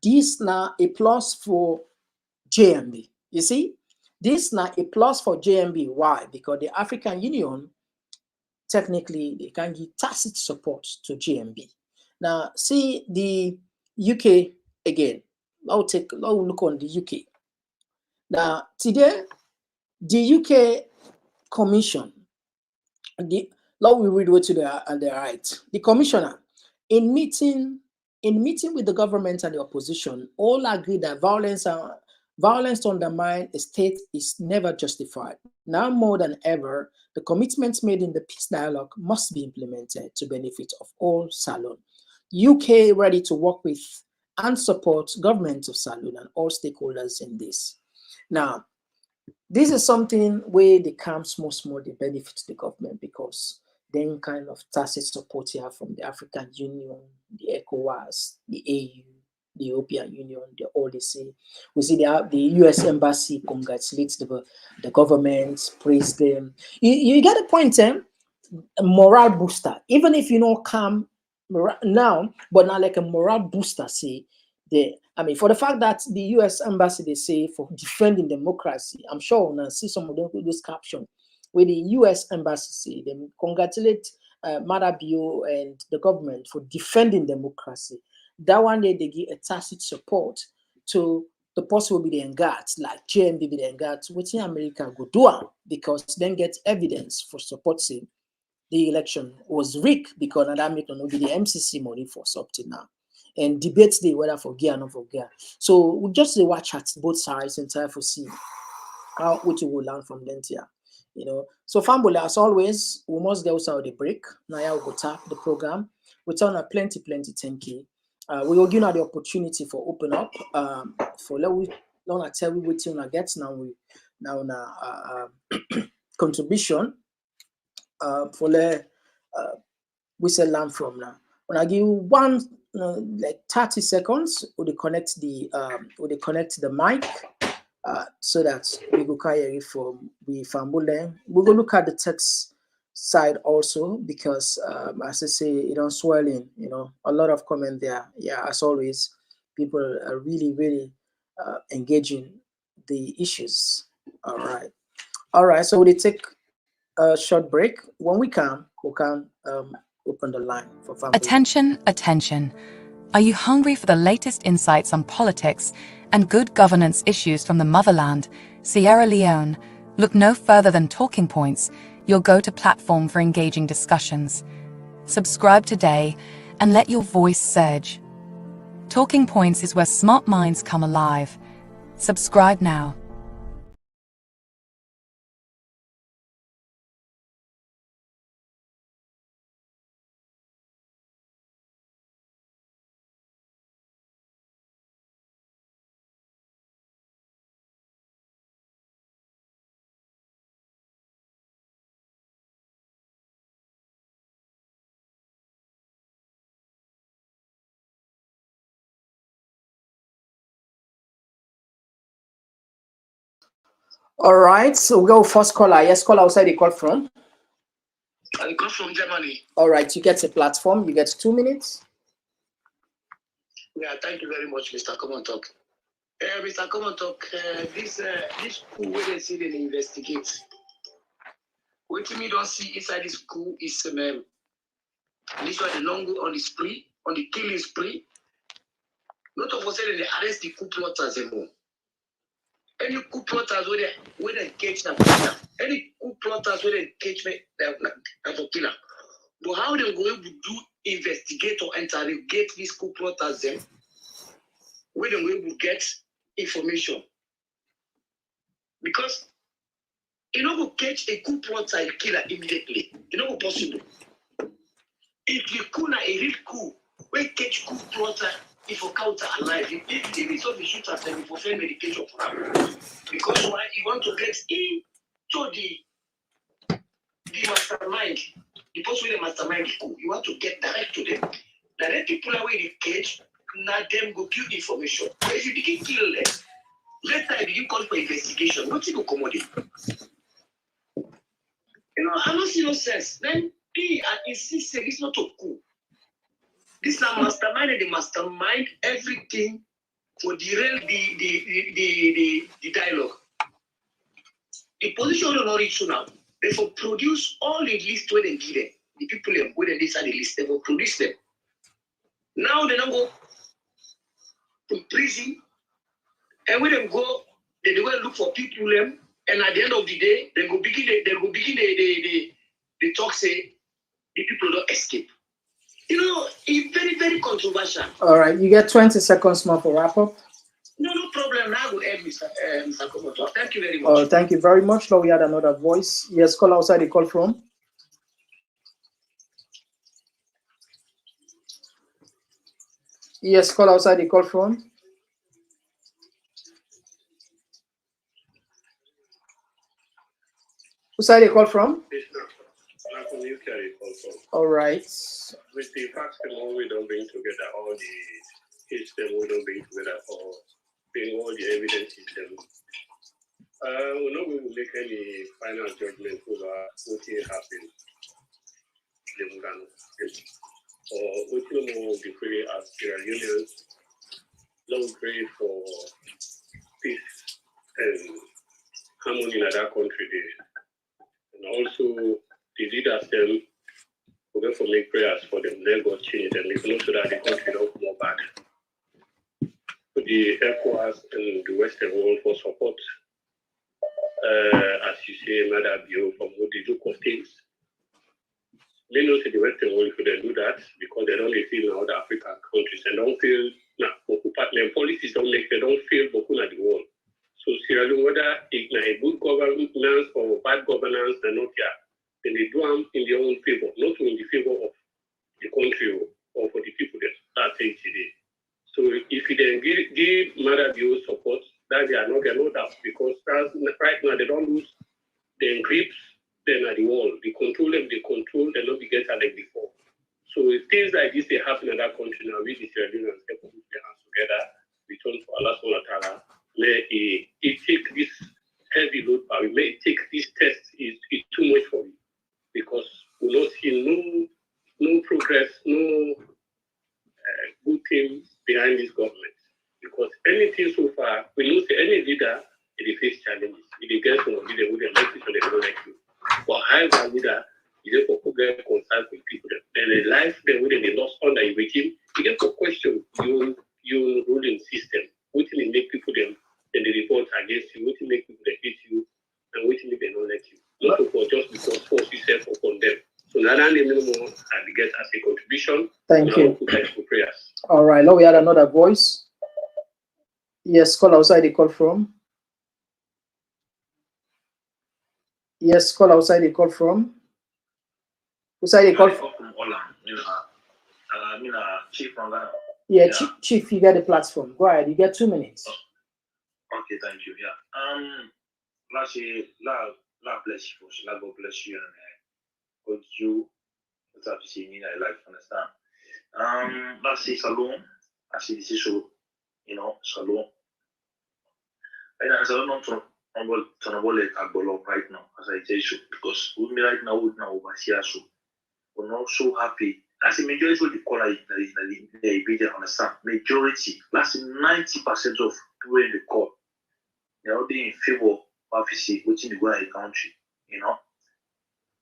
This now a plus for JMB. You see, this now a plus for JMB. Why? Because the African Union technically they can give tacit support to JMB. Now, see the UK again. I'll look on the UK. Now, today, the UK Commission, now we read to the right. The commissioner, in meeting with the government and the opposition, all agree that violence to undermine a state is never justified. Now more than ever, the commitments made in the peace dialogue must be implemented to benefit of all Salon. UK ready to work with and support government of Salon and all stakeholders in this. Now, this is something where the camps most more the benefit to the government because then kind of tacit support here from the African Union, the ECOWAS, the AU, the European Union, all they say. We see the US Embassy congratulates the government, praise them. You get a point, a morale booster. Even if you don't come now, but not like a morale booster, say, for the fact that the US Embassy, they say, for defending democracy, I'm sure when I see some of those captions where the US Embassy say, they congratulate Marabio and the government for defending democracy. That one day they give a tacit support to the person will be the engaged, like JMB be the engaged, which in America go do because then get evidence for supporting the election was rigged because that make no be the MCC money for something now. And debates the whether for gear or not for gear. So we just watch at both sides and try to see how what you will learn from them here. You know, so Fambola, as always, we must get out of the break. Now we go tap the program. We turn a plenty thank you. we will give you the opportunity for open up. For let we don't tell we what you get now contribution. For let we say learn from now. When I give you one like 30 seconds, would connect the mic so that we go carry from we family. We go look at the text side also because as I say, it don't swelling. A lot of comment there. Yeah, as always, people are really engaging the issues. All right. So we take a short break. When we can open the line for family. Attention. Are you hungry for the latest insights on politics and good governance issues from the motherland, Sierra Leone? Look no further than Talking Points, your go-to platform for engaging discussions. Subscribe today and let your voice surge. Talking Points is where smart minds come alive. Subscribe now. All right, so we go first caller. Yes, caller outside the call from. I call from Germany. All right, you get a platform. You get 2 minutes. Yeah, thank you very much, Mr. Komon-Tok. Mr. Komon-Tok, this school where they say they investigate. What me don't see inside this school is this one the long on the spree, on the killing spree. Not of us say they arrest the coup plotters anymore. Any coup plotters where they catch them, any coup plotters where they catch me, they're killer. But how they going to do investigate or interrogate these coup plotters then? Where they going to get information? Because you know go catch a coup plotter and killer immediately. You know possible. If you coup na a real coup, we catch coup plotter if you counter alive. If the result is shoot at them for fair medication for them. Because why you want to get into the mastermind, the person with the mastermind coup, you want to get direct to them. Direct people away the cage, now them go give information. But if you begin kill them, later you call for investigation, what you go commodity? I don't see no sense. Then me, I insist that it's not a coup. This is a mastermind and the mastermind everything for derail the dialogue. The position will not reach now. They will produce all the list where they give them. The people where they decide the list, they will produce them. Now they don't go to prison, and when they go, they go and look for people and at the end of the day, they go begin the talk say the people don't escape. It's very, very controversial. All right, you get 20 seconds more for wrap up. No problem. Now I will end, Mr. Komon-Tok. Thank you very much. Thank you very much. Now we had another voice. Yes, call outside the call from. Yes, call outside the call from. Who's side the call from? All right. With the facts we don't bring together all the system, we don't bring together or bring all the evidence system. We're not going to make any final judgment over what happened. Or what you know, we pray as Sierra Leoneans, long pray for peace and harmony in that country there. And also the leaders them we go for make prayers for them, let God change them, if not so that the country don't come more bad. So the ECOWAS and the Western world for support, as you say, Madam Bio, from what they do of things. They know the Western world couldn't do that because they don't feel in other African countries and don't feel policies don't feel Boku at the world. So Sierra Leone, whether it's a good governance or bad governance, they're not here. Then they do them in their own favor, not in the favor of the country or for the people that are saying today. give Mother View support that they are not going to that because right now they don't lose the grips, then at the wall. They control them, they not be get like before. So if things like this they happen in that country now, we the Sierra Leoneans have put their hands together, return to Allah subhanahu wa ta'ala. May it take this heavy load, but may it take this test is too much for me because we not see no progress, no good thing behind this government. Because anything so far, we know see any leader they face challenges. If they get some leader who they like you, so they don't like you. But however leader, you get for get consult with people. Then the life they would they lost under a regime, you get for question your ruling system. What will make people them then they revolt against you, what will make people they hate you, and what will make they don't like you. Not for just because force yourself upon them. So now I need more and get as a contribution. Thank you. For prayers. All right, now we had another voice. Yes, call outside the call from. Yes, call outside the call from. Outside the call from. Chief from Ghana. Yeah, Chief, you get the platform. Go ahead, you get 2 minutes. Okay, thank you. Yeah. Last year, God bless you, God bless you, and God you. What's up to see me? I like understand. Last year, Salon. I see this issue. Salon. And as I don't know to right now, as I tell you, because we right now would now overseer so we're not so happy. That's the majority of the caller in the video understand. Majority, that's 90% of people in the court. They're all in favor of officer within the Ghana country. A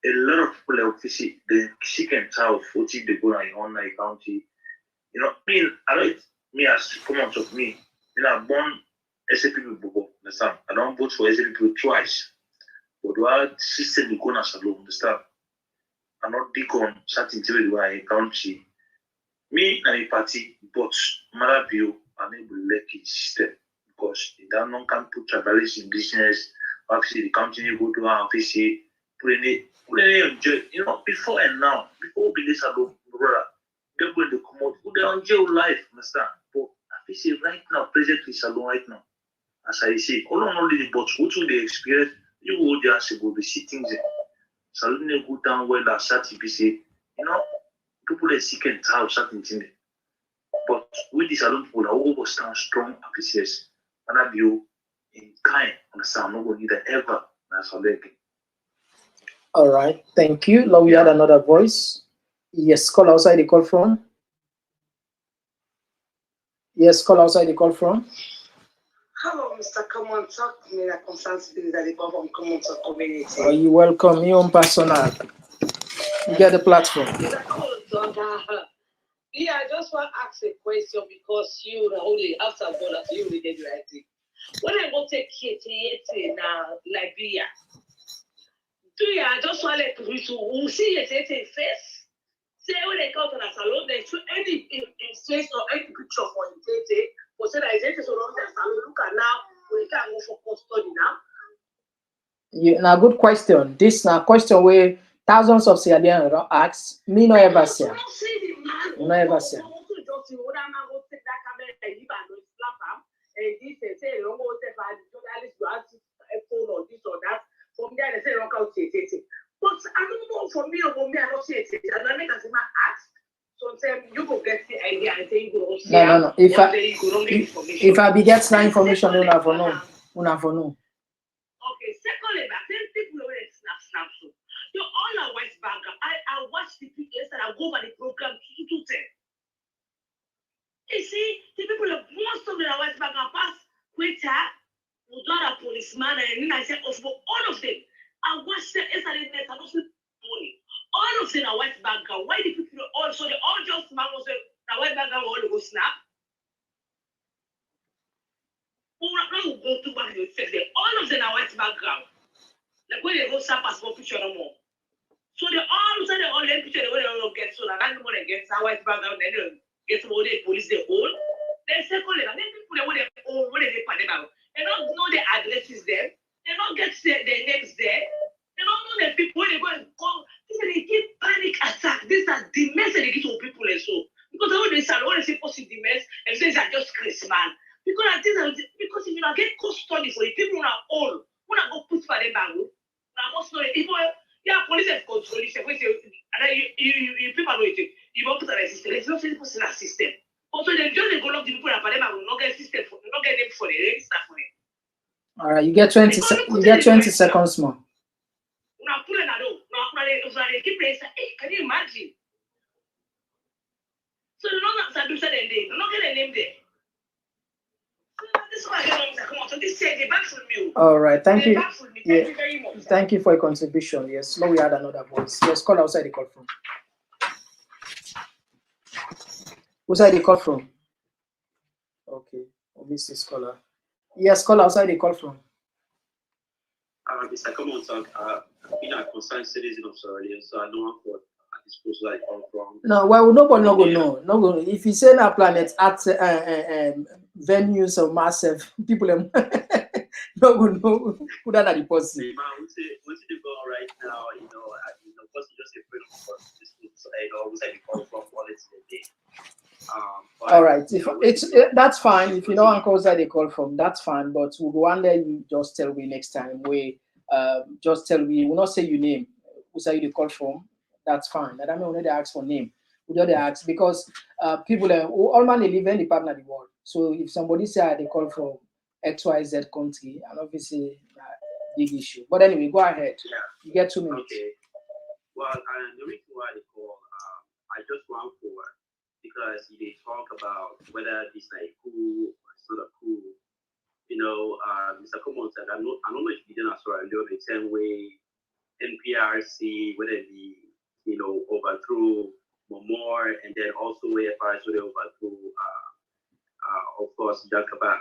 lot of people are officer they seek and tell within the Ghana online county. I don't me as Komon-Tok me. I'm born SAP people, understand? I don't vote for SAP people twice. But our system is going as alone, understand? I'm not big on certain things where I country. Me and a party, but Mother View, I'm able to let it system because they don't can put tribalism in business. Obviously, the company go to our office, put in jail. Before and now, before we this alone, brother, they're going to come out, they're on jail life, understand? But I say right now, presently, salon right now. As I say, all on only the but what will they experience? You go there and go the sitting there. Salon they go down well that certain people people are sick and tired of certain things. But with the salon people, I will stand strong officers. And I view in kind understand not going to ever as a leg. All right, thank you. Now we had another voice. Yes, call outside the call from. Yes, call outside the call from. Hello, Mr. Komon-Tok. I'm a concerned spirit that they come from Komon-Tok community. Are you welcome? You own personal. You get the platform. Yeah, I just want to ask a question because you only after God as you did the right thing. When I go take Katie in Liberia, I just want to see it face. Say when they come to the salon, they show any face or any picture for the Katie. But say that it's so long that salon look at now we can go for custody now. Now, good question. This now question where thousands of Sierra Leoneans don't ask. Me no ever say. No ever say. But I don't know for me or me, I don't see it. And I make a ask. Sometimes you go get the idea and say you go see. No. If I be get that information, you have for no. Okay, secondly, that then people already snap. So you're all a West Banker. I watch the people yesterday. I go over the program 2 to 10. You see, the people of most of them are West Banker pass Quetta, Udara policeman, and then I said, all of them. I watched them yesterday night. I don't see money. All of them are West Banker. Why the people also they all just man was the West Banker will all go snap? Who go to back the face there? All of them are West background. Like when they go snap passport picture no more. So they all let picture the way they all get so that no more they get that West background then they get some other police they hold. Then secondly, and then people they what they panic about. They don't know the addresses there. They don't get their names there. They don't know the people when they go and come. They give panic attack. These are demands they give to people and so. Because when they say positive demands, and say they are just Chris, man. Because I think because if you not get custody for the people who are all, when I go put for them bango, I must know the people. Yeah, police have control. You people know it. You won't put a system. There's no personal system. Also, they just go lock the people that will not get system for, not get them for the register for it. All right, you get 20. You get 20 seconds more. Can you imagine? So the non that do said they not get a name there. This is why I don't come on. So this said they back from you. All right, thank you. Thank you very much. Thank you for your contribution. Yes, now we had another voice. Yes, call outside the call from. Who's I the call from? Okay, Mr. Scholar. Yes, call outside the call from. Mr. Komon-Tok, I've been a concerned citizen of Sierra Leone, so I know what disposal I come from. No, well, nobody not gonna know. If you say that planet at venues of massive people, not gonna know who that are the person. Man, we see the goal right now. You know, first you just afraid of this. We say the come from quality day. All right, that's fine. If you know uncles that they call from, that's fine. But we'll go under you just tell me next time. Just tell me. We'll not say your name. Who say you call from? That's fine. I don't know when they ask for name. We don't ask because people all man they live in the part of the world. So if somebody say they call from XYZ country, and obviously big issue. But anyway, go ahead. Yeah. You get 2 minutes. Okay. Well, the reason why they call, I just want forward. Because they talk about whether this is a coup or it's not a coup. You know, Mr. Komon-Tok, I don't know if you didn't Sierra Leone the same way NPRC, whether it be, overthrew Momor, and then also AFRC, whether overthrew, of course, Jakaba.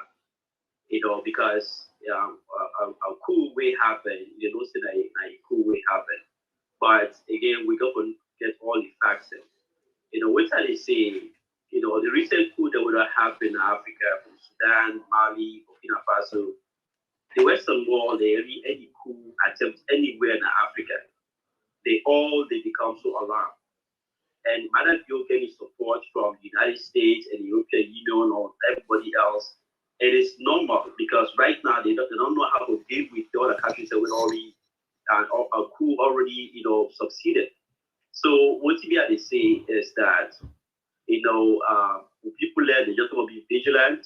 Because a coup will happen, say that a coup will happen. But again, we got to get all the facts in. What they say, the recent coup that would have happened in Africa, from Sudan, Mali, Burkina Faso, the Western world, any coup attempt anywhere in Africa, they become so alarmed. And matter if you're getting support from the United States and the European Union or everybody else, it is normal because right now they don't know how to deal with the other countries that would already a coup already succeeded. So what they say is that people there they just want to be vigilant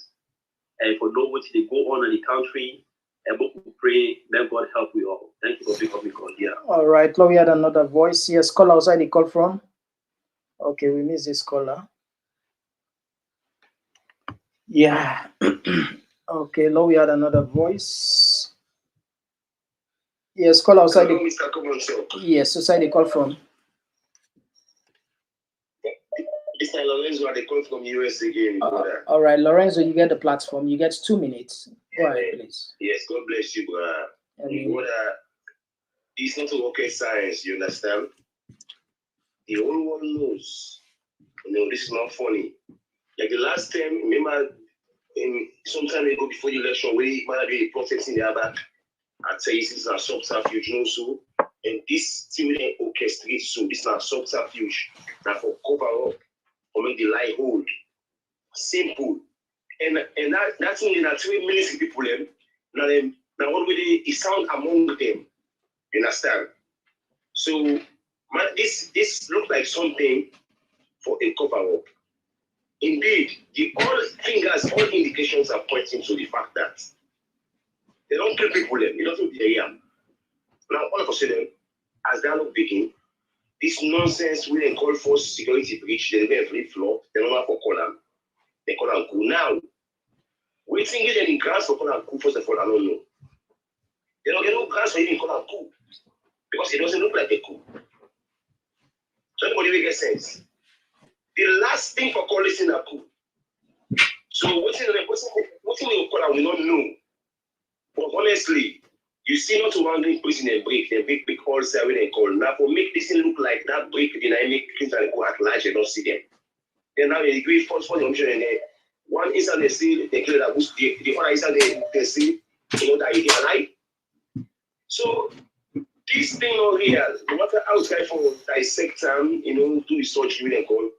and for know what they go on in the country and we pray let God help we all. Thank you for being on the call here. All right, now we had another voice. Yes, call outside the call from. Okay, we miss this caller. Yeah. Okay, now we had another voice. Yes, call outside. Hello, Mr. Komon-Tok. Yes, outside the call from. Mr. Lorenzo, they call from US again. All right, Lorenzo, you get the platform. You get 2 minutes. Go ahead, please. Yes, God bless you, brother. It's not a rocket science, you understand? The whole world knows. This is not funny. Like the last time, remember, some time ago before the election, we might be protesting the back. I'd say this is a subterfuge, so. And this thing will orchestrate, so this is a subterfuge. Now for cover up, or make the lie hold. Simple. And that's only that 3 million people now what will it sound among them? You understand? So this looks like something for a cover-up. Indeed, all indications are pointing to the fact that they don't kill people them, they don't know they are. Now all of a sudden, as dialogue begin, this nonsense will call for security breach, they never flip-flop, they don't have for call them. They call them coup. Now, we think them in grants for call them coup, first of all, I don't know. They don't get no grants for even call them coup. Because it doesn't look like a coup. So anybody will get sense. The last thing for calling is a coup. So what you call we don't know. But honestly, you see not one green prison and break, they big all say they call. Now for make this thing look like that break, then I make things and go at large and don't see them. Then now they agree for the option and one inside they see they kill that bush, the other inside they see that they are alive. So this thing over here, no matter how try for dissect them, do research with and call,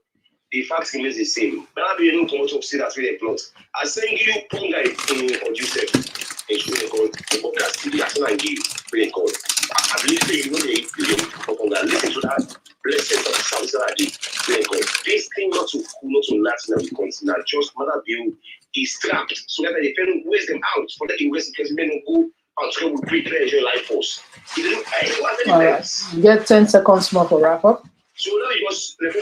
the fact remains the same. Now we don't come out to see that we plot. I send you Ponga or Joseph and should they call the podcast TV as I give they call. I believe you know they Ponga. Listen to that blessing of Samson Adi. They call this thing not to cool, not to last now because now just mother view is trapped so that they can waste them out for that invest because men will go out to with great treasure life force. All right. You get 10 seconds more for wrap up. So now you must let me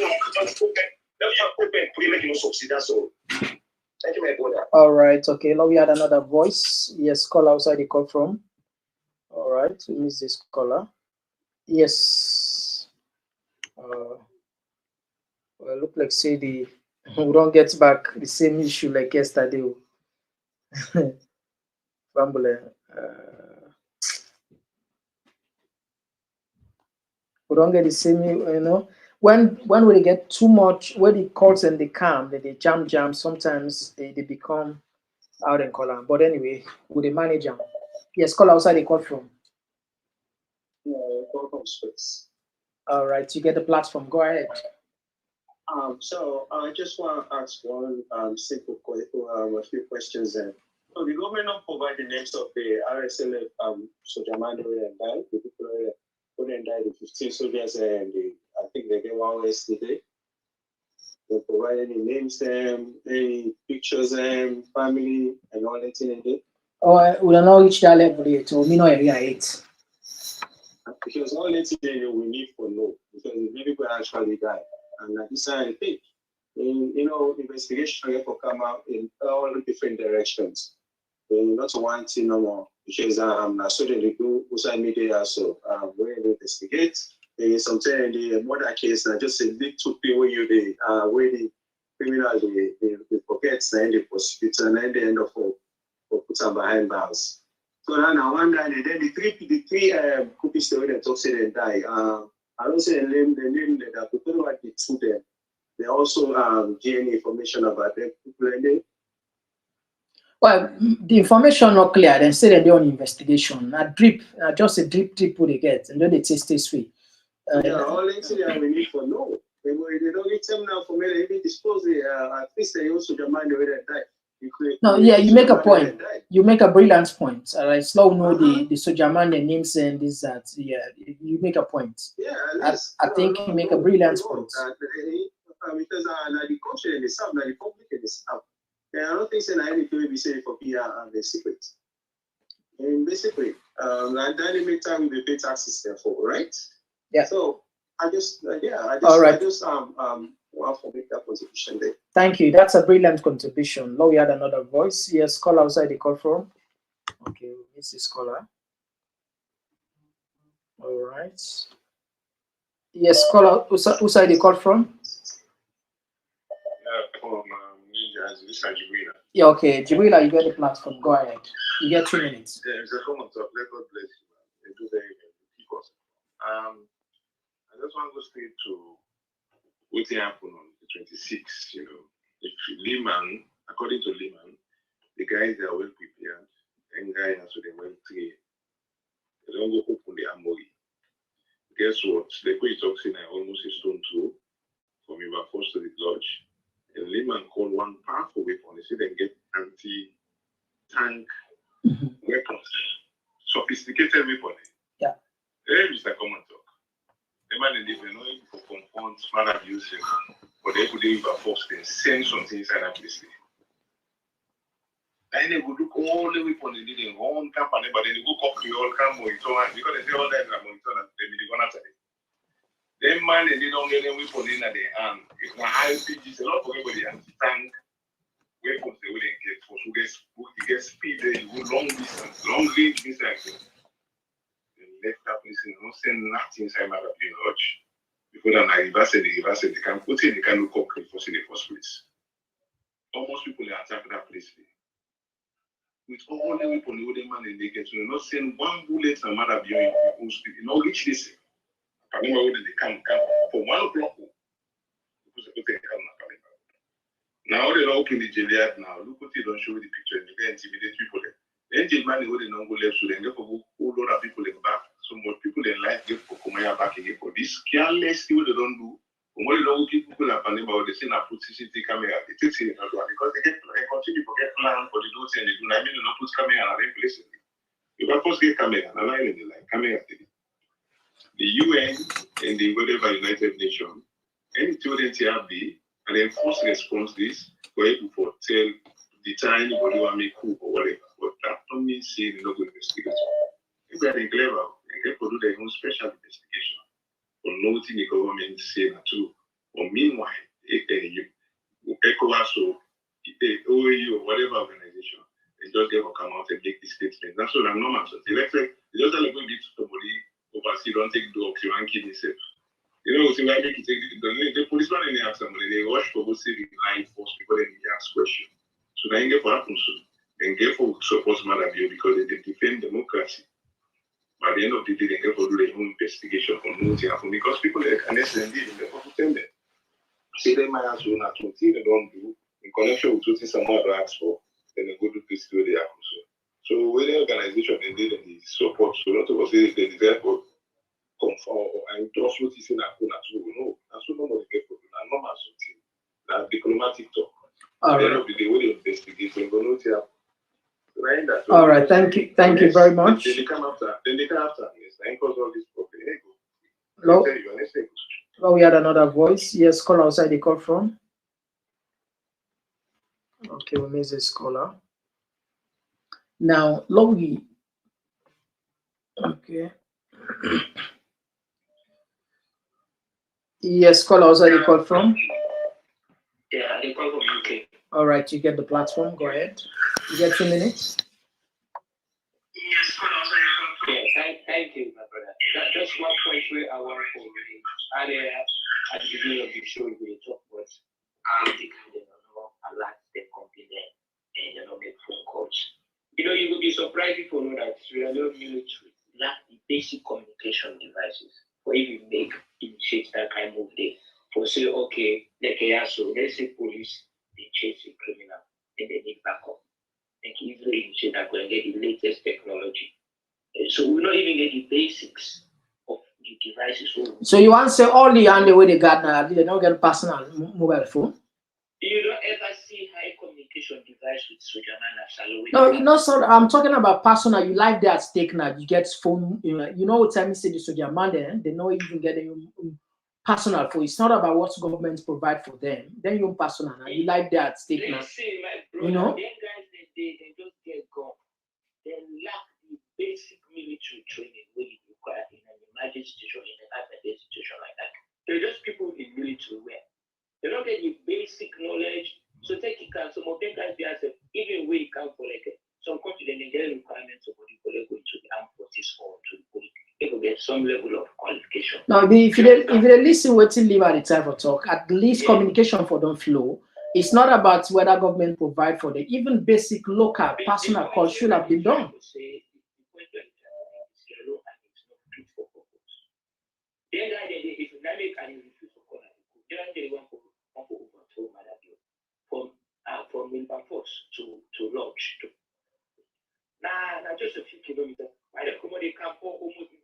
make you succeed. That's all. Thank you, my brother. All right. Okay. Now we had another voice. Yes, call outside the call from. All right. We miss this caller. Yes. Well, look like say we don't get back the same issue like yesterday. Fambule. We don't get the same, you know. When we get too much, when the calls and they come, they jam, sometimes they become out and call. But anyway, with the manager. Yes, call outside the call from. Call from space. All right, you get the platform. Go ahead. So I just want to ask one simple question, a few questions. So the government not provide the names of the RSLF soldier man and died. The people who then died, the 15 soldiers, and I think they get 1 yesterday. They provide any names, any pictures, family, and all that in it. Oh, we don't know reach that level yet. So me know area 8. Because all that we need for know because the people actually die, and this I think. Investigation will come out in all different directions. Not one thing no more because so they do social media so we investigate. Sometimes in the murder case, just a little bit where you where the criminal they forget and the prosecutor and then they end up for put them behind bars. So now one guy and then the three cookies that talk say they die. I don't say the name that people who are the two them. They also gain information about them people and they. Well, the information not clear. Then say they're on investigation. Just a drip what they get, and then they taste this way. All incident we need for no. They don't need them now for me. They even dispose at least they also demand the way they die. No, yeah, you make a point. You make a brilliant point. Right, slow know the soldier man, the names and this that. Yeah, you make a point. Yeah, I think you make a brilliant point. Because the culture in the south, the public in the south. I don't think so. Anything will be said for PR and the secret. And basically, and then make time we pay taxes therefore, right? Yeah. So I just all right. I just want to make that contribution there. Thank you. That's a brilliant contribution. Now we had another voice. Yes, call outside the call from. Okay, this is caller. All right. Yes, caller. Who's side the call from? Yeah, okay. Jibrila, you get the platform. Go ahead. You get 2 minutes. Yeah, it's a Komon-Tok. Let God bless you, man. They do very well. I just want to go straight to what happened on the 26th. If Leone, according to Leone, the guys they are well prepared, and guys also they well trained. They don't go open the armory. Guess what? The way toxin I almost a stone throw from River Force to the lodge. And Leone called one powerful weapon. They say they get anti-tank weapons, sophisticated weapons. Yeah. Hey, Mr. Komon-Tok. The man in the know for confront smart abuse, but they could River Force then send something inside that place. And they would look all the weapons they did in one company, but then they go copy all camp monitor because they say all that is a monitor and they go after it. Them man they don't get them weapons in their hand. It's not high PGs, a lot of everybody tank weapons they wouldn't get for so you get speed there, you go long distance, long range distance. They left that place and don't send nothing inside my lodge. Before that, I reverse they can put it, they can look up for in the first place. Almost people they attack that place. With all the weapons, the man they get to not send one bullet and matter beyond you know reach this. I remember when they come for 1 o'clock. Now they don't open the jail now. Look what they don't show the picture and they intimidate people. Then jail man they don't go left so they go whole lot of people in back. So much people in life get for come back again for this careless thing they don't do When you know people are planning about the same put CCTV camera, it is in because they continue to get plan for the those and they do. I mean, you know, put camera and arrange places. You can first get camera and align in the line camera. The UN and the whatever United Nations, any children TRB and then first response this for able to tell the time anybody want make coup or whatever. But that don't mean saying no good investigation. If they are clever, they can do their own special investigation. For noting the government say that too. Or meanwhile, ECOWAS or OAU or whatever organization, they just get to come out and make this statement. That's what I'm normal. So they just like going to somebody overseas, don't take drugs, you want to kill yourself. You know, so why make you take the policeman in the ask somebody, they rush for go save the line force before they ask question. So they get for happen soon. Then get for support Madabio because they defend democracy. By the end of the day, they get for do their own investigation for nothing happen because people that can indeed they for tell them. Say they might ask you not to see they don't do in connection with what someone ask for, then they go to this way they happen so. So when the organization they did the support, so not to say they deserve for comfort and trust what is in a corner to no. That's what nobody get for that normal something. That diplomatic talk. At the end of the day, when they investigate, they go no tell. All right, thank you very much. Then they come after. Yes, and cause all this problem. Hello. Oh, we had another voice. Yes, caller outside the call from. Okay, we miss this caller. Now, Logi. Okay. Yes, caller outside the call from. Yeah, they call from UK. All right, you get the platform. Go ahead. You get 2 minutes. Yeah, thank you, my brother. Just one point where I want to at the beginning of the show, we talk about they don't alert them complain and they don't make phone calls. You know, you will be surprised if you know that Sierra Leone military lack the basic communication devices for if you make initiate that kind of move there. For say, okay, like so let's say police they chase a criminal and they need backup. They can easily initiate that go and get the latest technology. So we not even get the basics of the devices. So you want to say all the and the way they got now, they don't get personal mobile phone? You don't ever see high communication device with Sojaman. No, you know, so I'm talking about personal. You like that stake now. You get phone. You know what time you say the Sojaman then they know even get a personal phone. It's not about what governments provide for them. Then you personal now. You like that stake now. Listen, my brother, you know, them guys they just get gone. They lack the basic military training where you require in an emergency situation, in an emergency situation like that. They're just people in military wear. They don't get the basic knowledge. So take it can some of them guys be as even where you come for like some country they get requirements of what you go into the armed forces or to the police. They will get some level of qualification. Now if they listen what you leave at the time for talk, at least communication for them flow. It's not about whether government provide for them. Even basic local personal calls should have been done. Then if you make and refuse to call they want to overthrow from Wilberforce to Lodge. Now just a few kilometers. By the Komon-Tok camp almost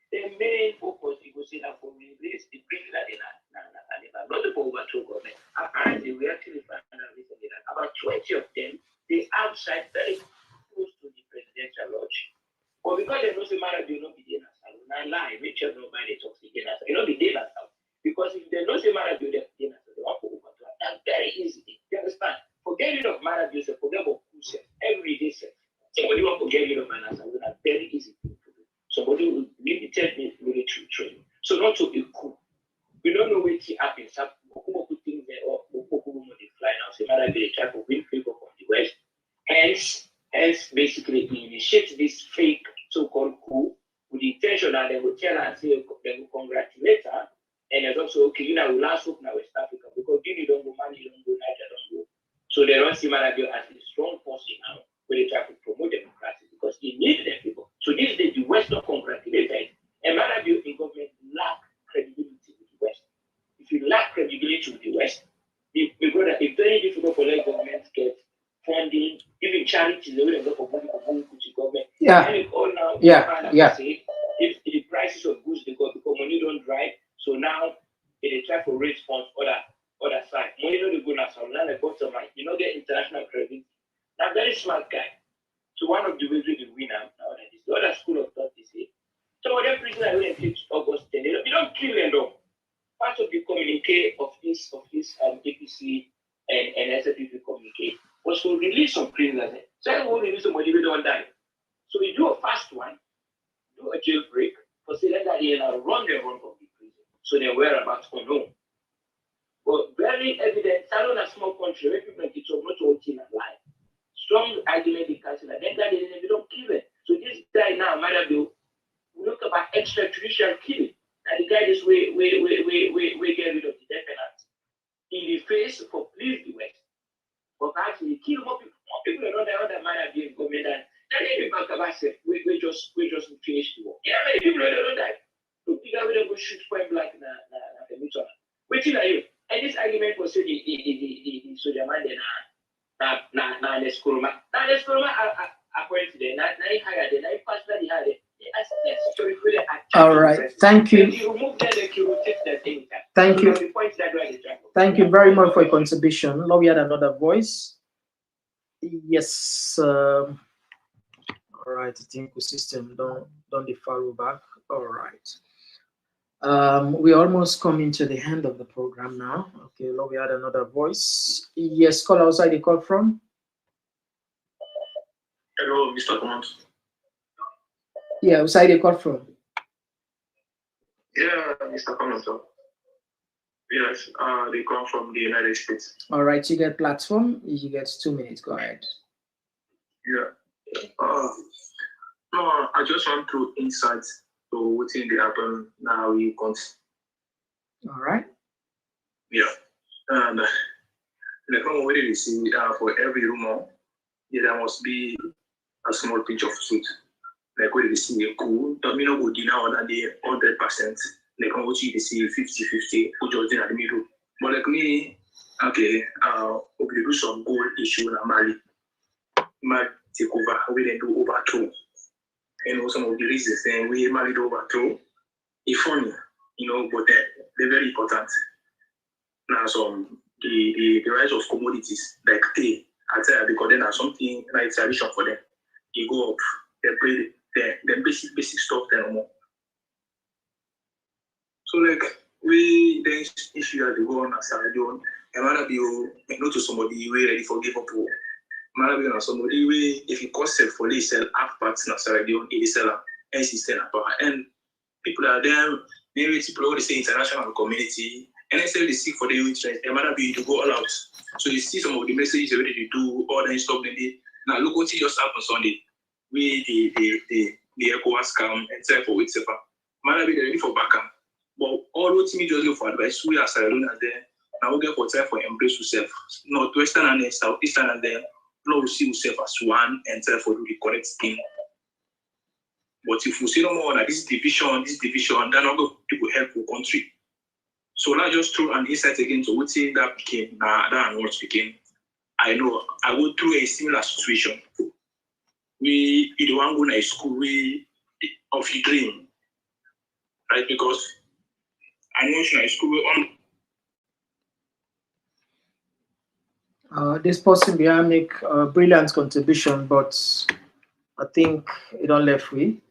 the main focus you go see that for release the bring that in not the overthrow government. Apparently we actually found out recently that about 20 of them they outside very close to the presidential lodge. But because they know the matter they don't be there now lie, make sure nobody talks again. You know the day now. Because if they know the matter they want to overthrow. That's very easy. You understand? Forget rid of matter forget about yourself. Every day somebody want to get rid of my answer. That's very easy. Somebody will limited military training. So not to be cool. We don't know what happens. Some things there or they fly now. So matter they try to win people from the West. Hence basically initiate this fake so-called coup with the intention that they will tell her and say they will congratulate her. And it's also okay, you know, we last hope now West Africa because Guinea don't go, Mali don't go, Niger don't go. So they don't see Malawi as a strong force now where they try to promote democracy because it needs them people. So this is the West don't congratulate it. And Malawi in government lack credibility with the West. If you lack credibility with the West, because it's very difficult for the government to get funding, even charities, they will go for government. Yeah. And all now, yeah. Say, if the prices of goods they got because money don't get international credit. Now, very smart guy. So one of the ways we can win now that is the other school of thought is it. Some of them prisoners will take August 10. They don't kill them though. Part of the communique of this APC and SFP communique was to release some prisoners. Second, we'll release somebody who don't die. So we do a fast one, do a jailbreak, for say that they run their run from the prison. So their whereabouts unknown. But very evident, Salon a small country, where people get not all team alive. Strong argument in council, and then they don't kill it. So this guy now, Madam Bill, we look about extrajudicial killing. And the guy is we get rid of the death penalty. In the face for please the West. But actually kill more people are not the Madam Bill government and then they back about we just finish the war. Yeah, many people don't die. So people will go shoot point blank na waiting are you? And this argument was the soldier man then na the school man. Now the school man appointed them, not higher than I personally had it. All right, thank you. Thank you. Thank you very much for your contribution. Now we had another voice. Yes. All right, the Tinku system don't the follow back. All right. We almost coming to the end of the program now. Okay, now we had another voice. Yes, call outside the call from. Hello, Mr. Command. Yeah, outside the call from. Yeah, Mr. Komon-Tok. Yes, they come from the United States. All right, you get platform. You get 2 minutes. Go ahead. Yeah. No, I just want to insight to what's in the happen now. You can't. All right. Yeah. And the come where you see for every rumor, yeah, there must be a small pinch of truth. Like where they see a cool, don't mean no good dinner on the 100%. Like on what you see 50-50, put your dinner in the middle. But like me, okay, we do some goal issue in Mali. Mali take over, we then do overthrow. And also some of the reasons then we Mali do overthrow. It's funny, but they're very important. Now some the rise of commodities like tea, I tell you, because then there's something like tradition for them. You go up, they play the basic stuff then no more. So like we then if you have to go on a Sierra Leone, and rather be not to somebody we ready for give up war. Rather be on somebody we if you cost sell for they sell half parts in Sierra Leone, it is seller, and it's sell and people are there, maybe people they say international community, and they say they seek for their interest, and rather be to go all out. So you see some of the messages already they do all that stuff then they now look what just happened Sunday. We the ECOWAS come and say for with Sepa. Rather be ready for backup. But all what me just look for advice, we are Sierra Leone there. Now we get for time for embrace yourself. Northwestern and Southeastern and then now we see yourself as one and try for do the correct thing. But if we see no more that this division, then not go people help the country. So now just through an insight again to what say that became that and what became. I know I go through a similar situation. We the one going to school we of your dream. Right? Because I know school on This person behind make a brilliant contribution, but I think it don't left free.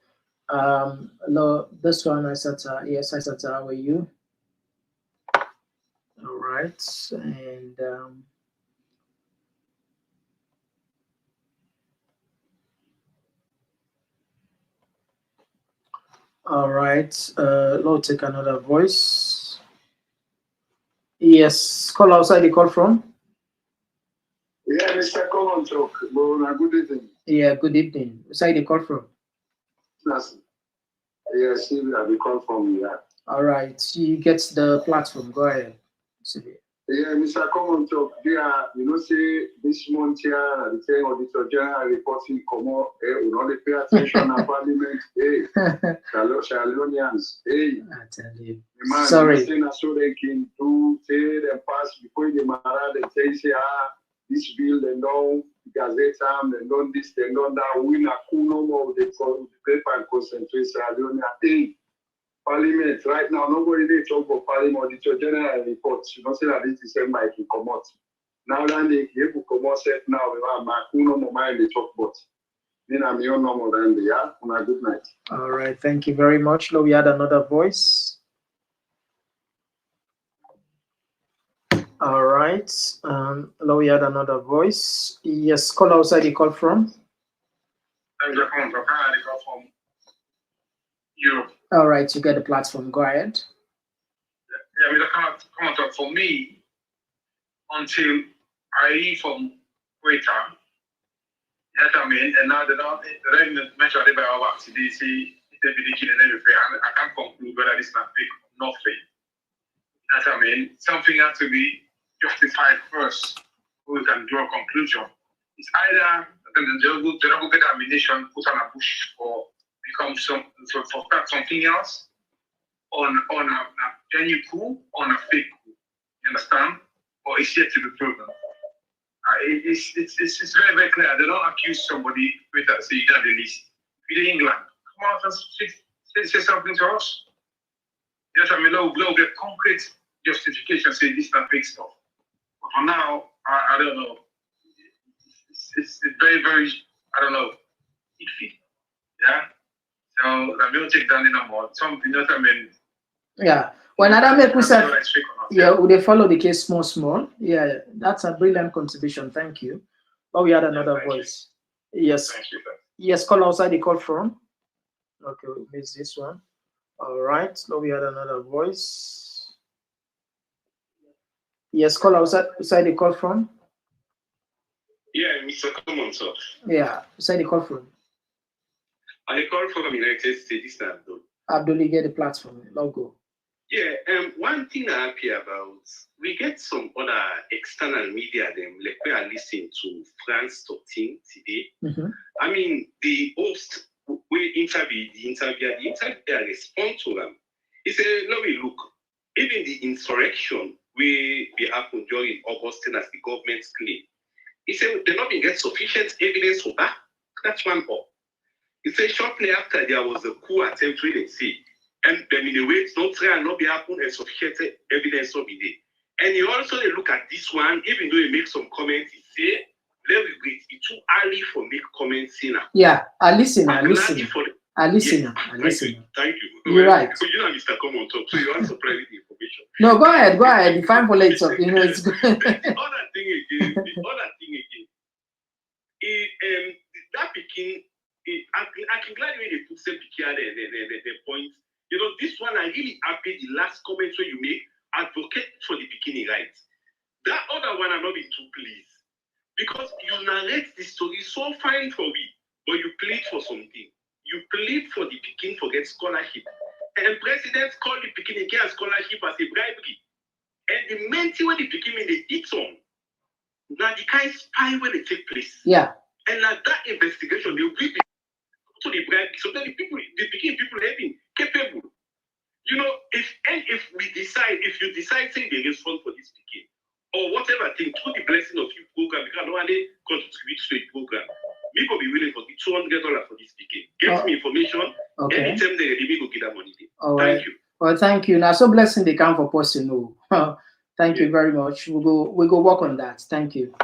No, this one I said, yes, I said, how are you? All right, and all right, let's take another voice. Yes, call outside the call from. Yeah, Mr. Komon-Tok. Good evening. Yeah, good evening. Outside the call from. Yes, we call from here. All right, she gets the platform. Go ahead. Yeah, Mr. Komon-Tok, say this month here, the thing Auditor General reporting we only pay attention to Parliament. Hey, Shalonians. Hey, I tell you. Man, sorry. So they can do, say, them pass before the Mara, they say, this bill, they know, Gazette, they know this, they know that, we na no more, they paper and concentrate Shalonians. Hey, Parliament, right now, nobody they talk about Parliament, Auditor General reports. You don't say that this December it will come out. Now then they give come on set now we are Makuno Mobile the talk about. Then I'm your normal than they are on a good night. All right, thank you very much. Now we had another voice. All right, now we had another voice. Yes, call outside the call from. I'm just coming from Canada, call from Europe. All right, you get the platform. Go ahead. Yeah, we come on for me until I leave from Quetta. Yes, I mean, and now they don't mention about CDC, intermediation and everything. I can't conclude whether this is not fake or not fake. Yes, I mean, something has to be justified first, so we can draw a conclusion. It's either the double determination put on a bush or become for something else on a genuine coup, on a fake coup. You understand? Or it's yet to be proven. It's very, very clear. They don't accuse somebody with that, say you're not the least. If you're in England, come out and say something to us. Yes, I mean, we'll get concrete justification, say this is not fake stuff. But for now, I don't know. It's very, very, I don't know, iffy. Yeah? So, I don't take that anymore. Something, you know what I mean? Yeah. When Adam yeah, would they follow the case small? Yeah, that's a brilliant contribution. Thank you. Oh, we had another voice. Yes. Thank you. Yes, call outside the call from. Okay, we missed this one. All right. Now we had another voice. Yes, call outside the call from. Yeah, Mr. Komon-Tok. Yeah, outside the call from. I call from the United States now. Abdul, get the platform. Logo. Yeah, one thing I'm happy about, we get some other external media, them like we are listening to France 13 today. I mean, the host, we interview the interviewer respond to them. He said, no, we look, even the insurrection will be happened during August as the government claim. He said, they not been get sufficient evidence for that. That's one up. He said, shortly after there was a coup attempt, we didn't see. And then in a way, it's not try and not be happen and sufficient evidence of it. And he also look at this one, even though he makes some comments, he say, let me wait, it's too early for make comments in. Yeah, I listen. Thank you. You're right. So you know Mr. Komon-Tok, so you want to private information. No, go ahead. Define for later. You know, it's good. The other thing again, that Peking, I can glad when they put some Peking the point. You know, this one I really happy the last comment where you make advocate for the beginning, right? That other one I'm not being too pleased. Because you narrate the story so fine for me, but you plead for something. You plead for the Peking for get scholarship. And presidents call the Peking get scholarship as a bribery. And the main thing when the Peking they eat on, now the kind of spy when they take place. Yeah. And like that investigation, they will be to the bribe. So then the Peking people have been capable. You know, if you decide say they respond for this Peking, or whatever thing, through the blessing of your program, you can only contribute to the program. Me go be willing for the $200 for this Peking. Get me information. Okay. Anytime they ready, me go get that money. Thank you. Well, thank you. Now, so blessing they come for us to know. Thank you very much. We go work on that. Thank you.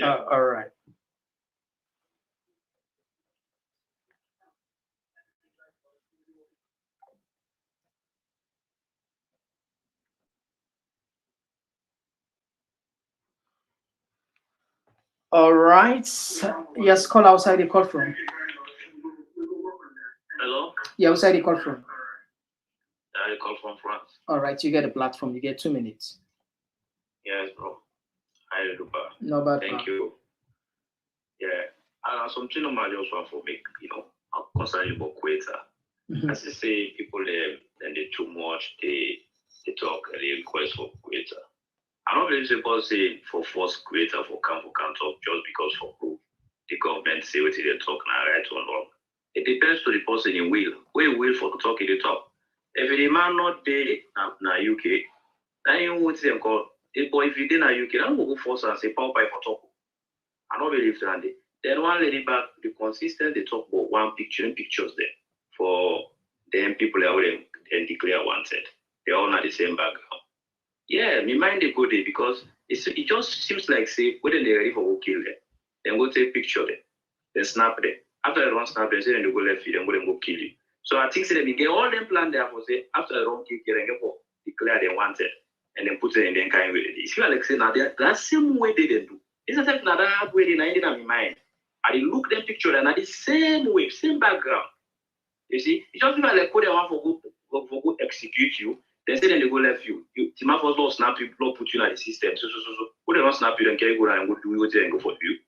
All right. All right. Yes, call outside the call from. Hello? Yeah, outside the call from. I call from France. All right, you get the platform. You get 2 minutes. Yes, bro. Hi, Lupa. No bad. Thank you. Yeah. Something I just want to make, concerning about Quetta. As I say, people then they too much, they talk, they request for Quetta. I'm not really supposed to say for force Quetta for camp talk just because for who the government say what they talk now, right or wrong. It depends to the person in will. Where will for talk in the talk. If the man not there na UK, then you would say call. But if you did na UK, then we'll go force and say power for talk. I don't believe that. Then one lady back, the consistent they talk about one pictures there for them people that then declare wanted. They all not the same background. Yeah, me mind they go there because it just seems like say when they're ready for go kill them, then go take picture them, then snap them. After they run snap them, say then they go left you, then go kill you. So I think say they get all them plan there for say after they run kill them, they go declare they wanted and then put it in the kind way. It's like say now that same way they do. It's a type that way they in my mind. I look them picture and the same way, same background. You see, it's just like put them one for go execute you. Then say then they go left you. Tima first law snap you, law put you in the system. So. Put them on snap you, then carry go down and go do what and go for you.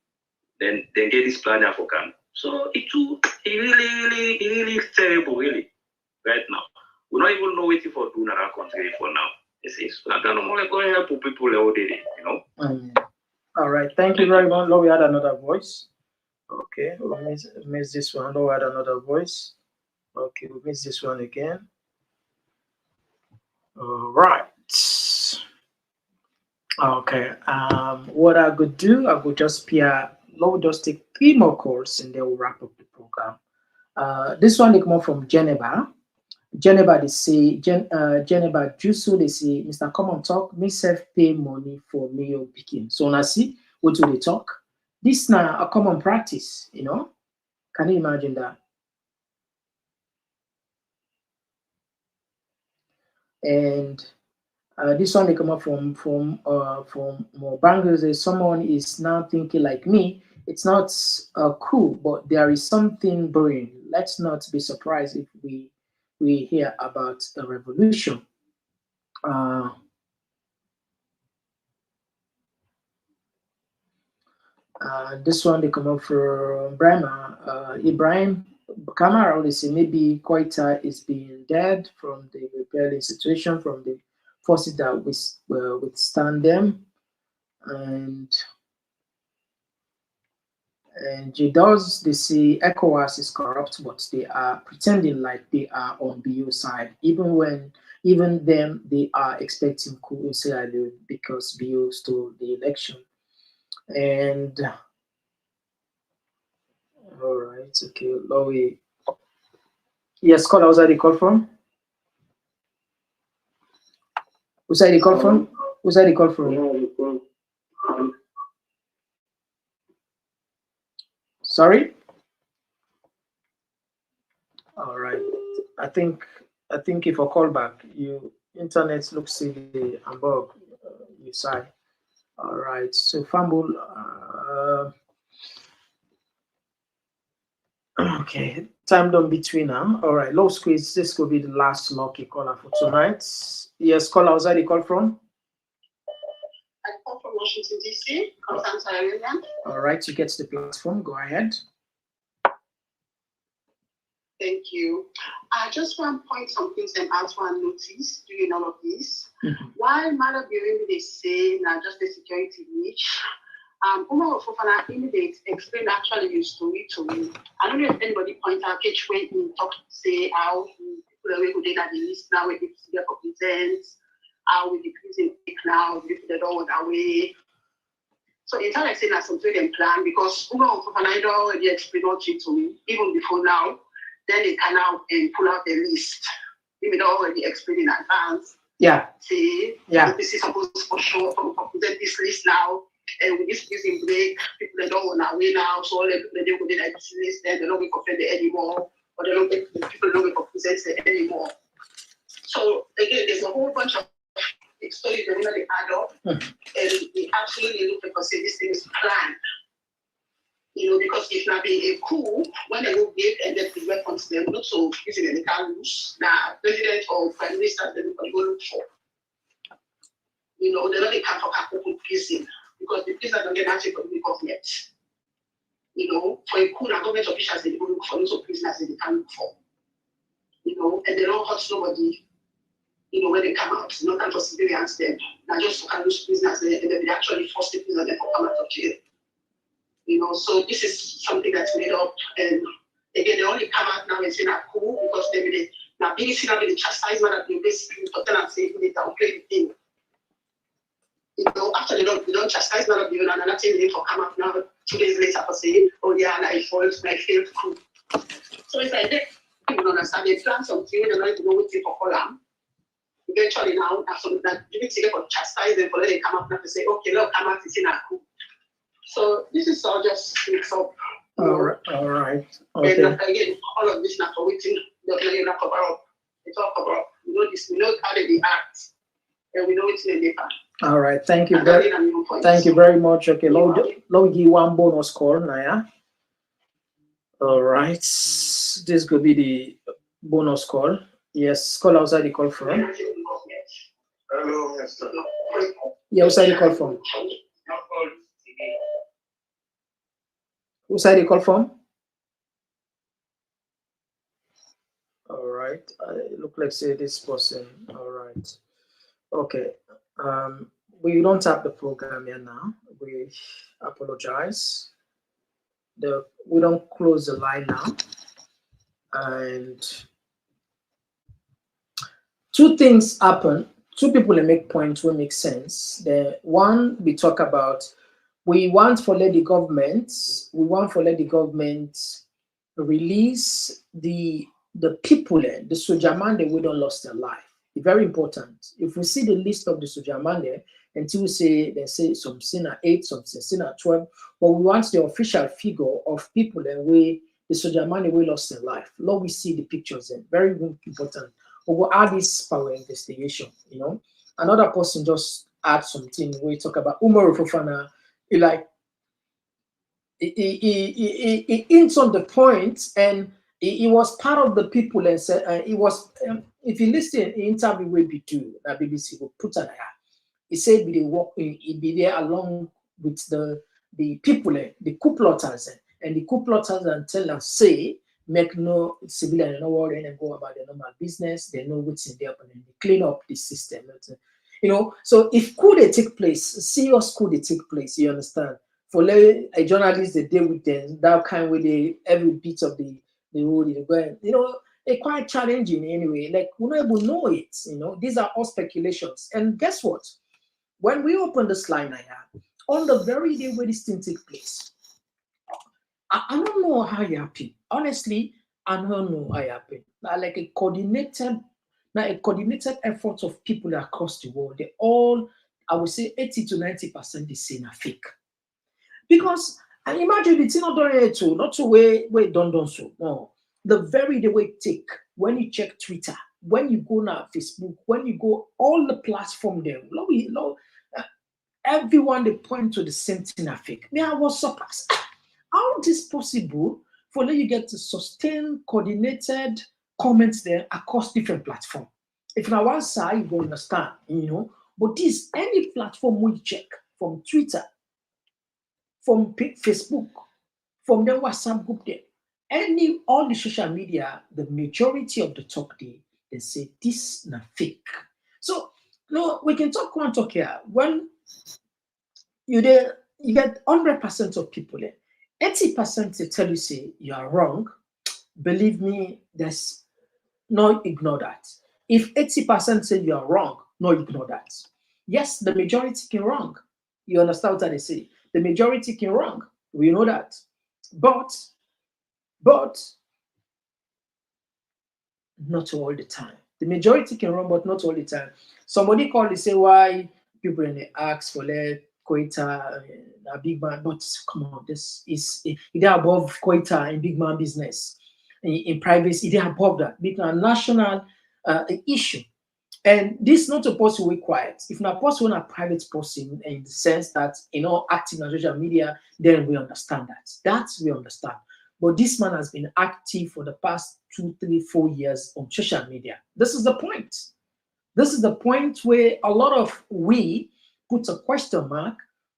Then get this plan for can. So it really terrible, really, right now. We don't even know what for do in our country for now. It's like I'm only going to help people all day, you know. All right, thank you very much. Lord, we had another voice. Okay, we miss this one. Lord, we had another voice. Okay, we miss this one again. All right. Okay. What I could do, I could just peer. Lord, just take 3 more calls and then we'll wrap up the program. This one they come up from Geneva. Geneva, they say, Geneva, Juso, they say, Mr. Komon-Tok, me self pay money for meal picking. So now see, what do they talk? This now a common practice, you know? Can you imagine that? And this one they come up from more bangles. Someone is now thinking like me. It's not cool, but there is something brewing. Let's not be surprised if we hear about a revolution. This one they come up from Ibrahim Kamara. They say maybe Koita is being dead from the rebellion situation, from the forces that withstand them, and J-Does, they say ECOWAS is corrupt, but they are pretending like they are on BO side, even them they are expecting coup in Sierra Leone because BO stole the election. And all right, okay, Lowy. Yes, caller, who's that they call from? Who's that they call from? Who's that they call from? Sorry? All right. I think if I call back, you internet looks silly and bug you say. All right. So fumble. Okay. Time done between now. All right. Low squeeze. This will be the last lucky caller for tonight. Yes, caller. Where's that you call from? I call from Washington DC. All right. You get to the platform. Go ahead. Thank you. I just want to point some things and ask one notice during all of this. While Mother Bioremi they say now just the security niche, Umar Fofana explained actually your story to me. I don't know if anybody point out which way he talk say how people away who did at the list now with the competence, how we decreasing now, people that don't want away. So it's not like saying that something them plan because Umar Fofana already explained all to me, even before now. Then they can now pull out the list. Even already explained in advance. Yeah. See, this is supposed for sure to present this list now. And with this prison break, people they don't want to win now. So all the people they don't go like this list, then they don't get offended anymore, or they don't get people don't get presented anymore. So again, there's a whole bunch of stories that they add up, and we absolutely look because this thing is planned. You know, because if not be a coup, when they will give and then the weapons, they're not so easy and they can't lose. Now, president or prime minister, they will go look for. You know, they're not the kind of open prison because the prison don't get matching from the government. You know, for a coup, now government officials, they go look for those prisoners that they can't look for. You know, and they don't hurt nobody. You know, when they come out, not time for civilians, then now just to kind of lose prisoners, and then they actually force the prisoners to come out of jail. You know, so this is something that's made up, and again, they only come out now and say that cool because they now being seen with the chastisement that they basically put them and say they downplay the thing. You know, after they don't chastise none of you, and another thing they for come up now 2 days later for saying, oh yeah, and I failed coup. So it's like they people don't understand. They plan something, they don't even know what to call them. eventually now, that you need to get for chastise them for letting them come up and say, okay, look, come out, it's in a coup. So this is all just mix up. All right. Okay. And again, all of this now for waiting, they're not cover up. It's all cover up. We know this, we know how they act, and we know it's in the paper. All right, thank you very much. Okay, let me give one bonus call, Naya. All right, this could be the bonus call. Yes, call outside the call from. Hello, Mr. Yeah, outside the call from. Who's the call from? All right, look like say this person. All right, okay. We don't have the program here now. We apologize. We don't close the line now. And two things happen. Two people make points will make sense. The one we talk about, we want to let the government release the people, the Sojamande who don't lost their life. It's very important. If we see the list of the Sojamande, until they say some sinner 8, some sinner 12, but we want the official figure of people and we the Sojamande we lost their life. Lord, we see the pictures then. Very important. We will add this power investigation, you know. Another person just add something. We talk about Umaru Fofana, he hints on the point, and he was part of the people and said he was. If you listen in interview we be do that BBC will put on he said he be there along with the people, the coup plotters, and the coup plotters and tell us say make no civilian no worry and go about their normal business. They know what's in there and they clean up the system. You know, so if coup they take place, serious coup they take place, you understand? For a journalist they deal with them, that kind with every bit of the road they go, you know, they're quite challenging anyway. Like we don't even know it, you know. These are all speculations. And guess what? When we open this line on the very day where this thing take place, I don't know how it happened. Honestly, I don't know how it happened. Like a coordinated effort of people across the world. They all, I would say 80 to 90% they say are fake. Because I imagine it's not done it too, not to way done so. No. The very day we take, when you check Twitter, when you go now Facebook, when you go all the platform there, everyone they point to the same thing are fake. Me, I was surprised. How is this possible for you get to sustain coordinated comments there across different platforms? If now one side you go understand, you know, but this any platform we check from Twitter, from Facebook, from the WhatsApp group there, all the social media, the majority of the talk they say this na fake. So no, we can talk here. When you get 100% of people there, 80% they tell you say you are wrong. Believe me, there's no ignore that. If 80% say you are wrong, no ignore that. Yes, the majority can wrong. You understand what I say? The majority can wrong. We know that. But not all the time. The majority can wrong, but not all the time. Somebody call and say why people in the ask for Koita, a big man, but come on, this is it above Koita in big man business. In privacy, it above that. Because a national issue. And this not supposed to be quiet. If not possible, a private person in the sense that active on social media, then we understand that. That we understand. But this man has been active for the past 2, 3, 4 years on social media. This is the point. This is the point where a lot of we put a question mark.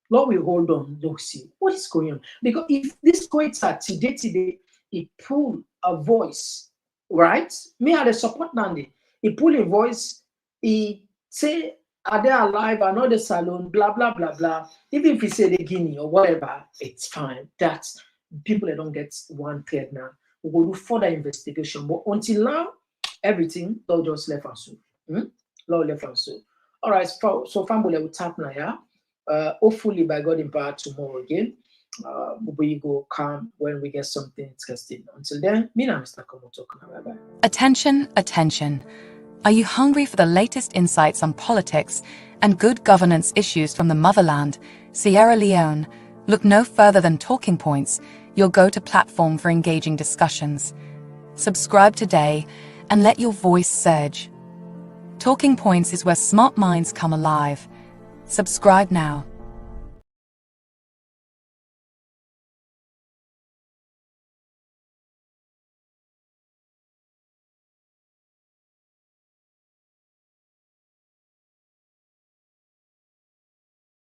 Lord, we hold on. Look, see what is going on. Because if this Koita today, he pull a voice, right? Me at the support Nandi, he pull a voice. He say, are they alive? Are not the salon? Blah, blah, blah, blah. Even if he say the Guinea or whatever, it's fine. That's people that don't get 1/3 now. We will do further investigation. But until now, everything, Lord just left us so. Lord left us so. All right, so family will tap now, yeah. Hopefully by God in power tomorrow again. We go calm when we get something interesting. Until then, me and Mr. Komon-Tok. Bye-bye. Attention, attention. Are you hungry for the latest insights on politics and good governance issues from the motherland, Sierra Leone? Look no further than Talking Points, your go-to platform for engaging discussions. Subscribe today and let your voice surge. Talking Points is where smart minds come alive. Subscribe now.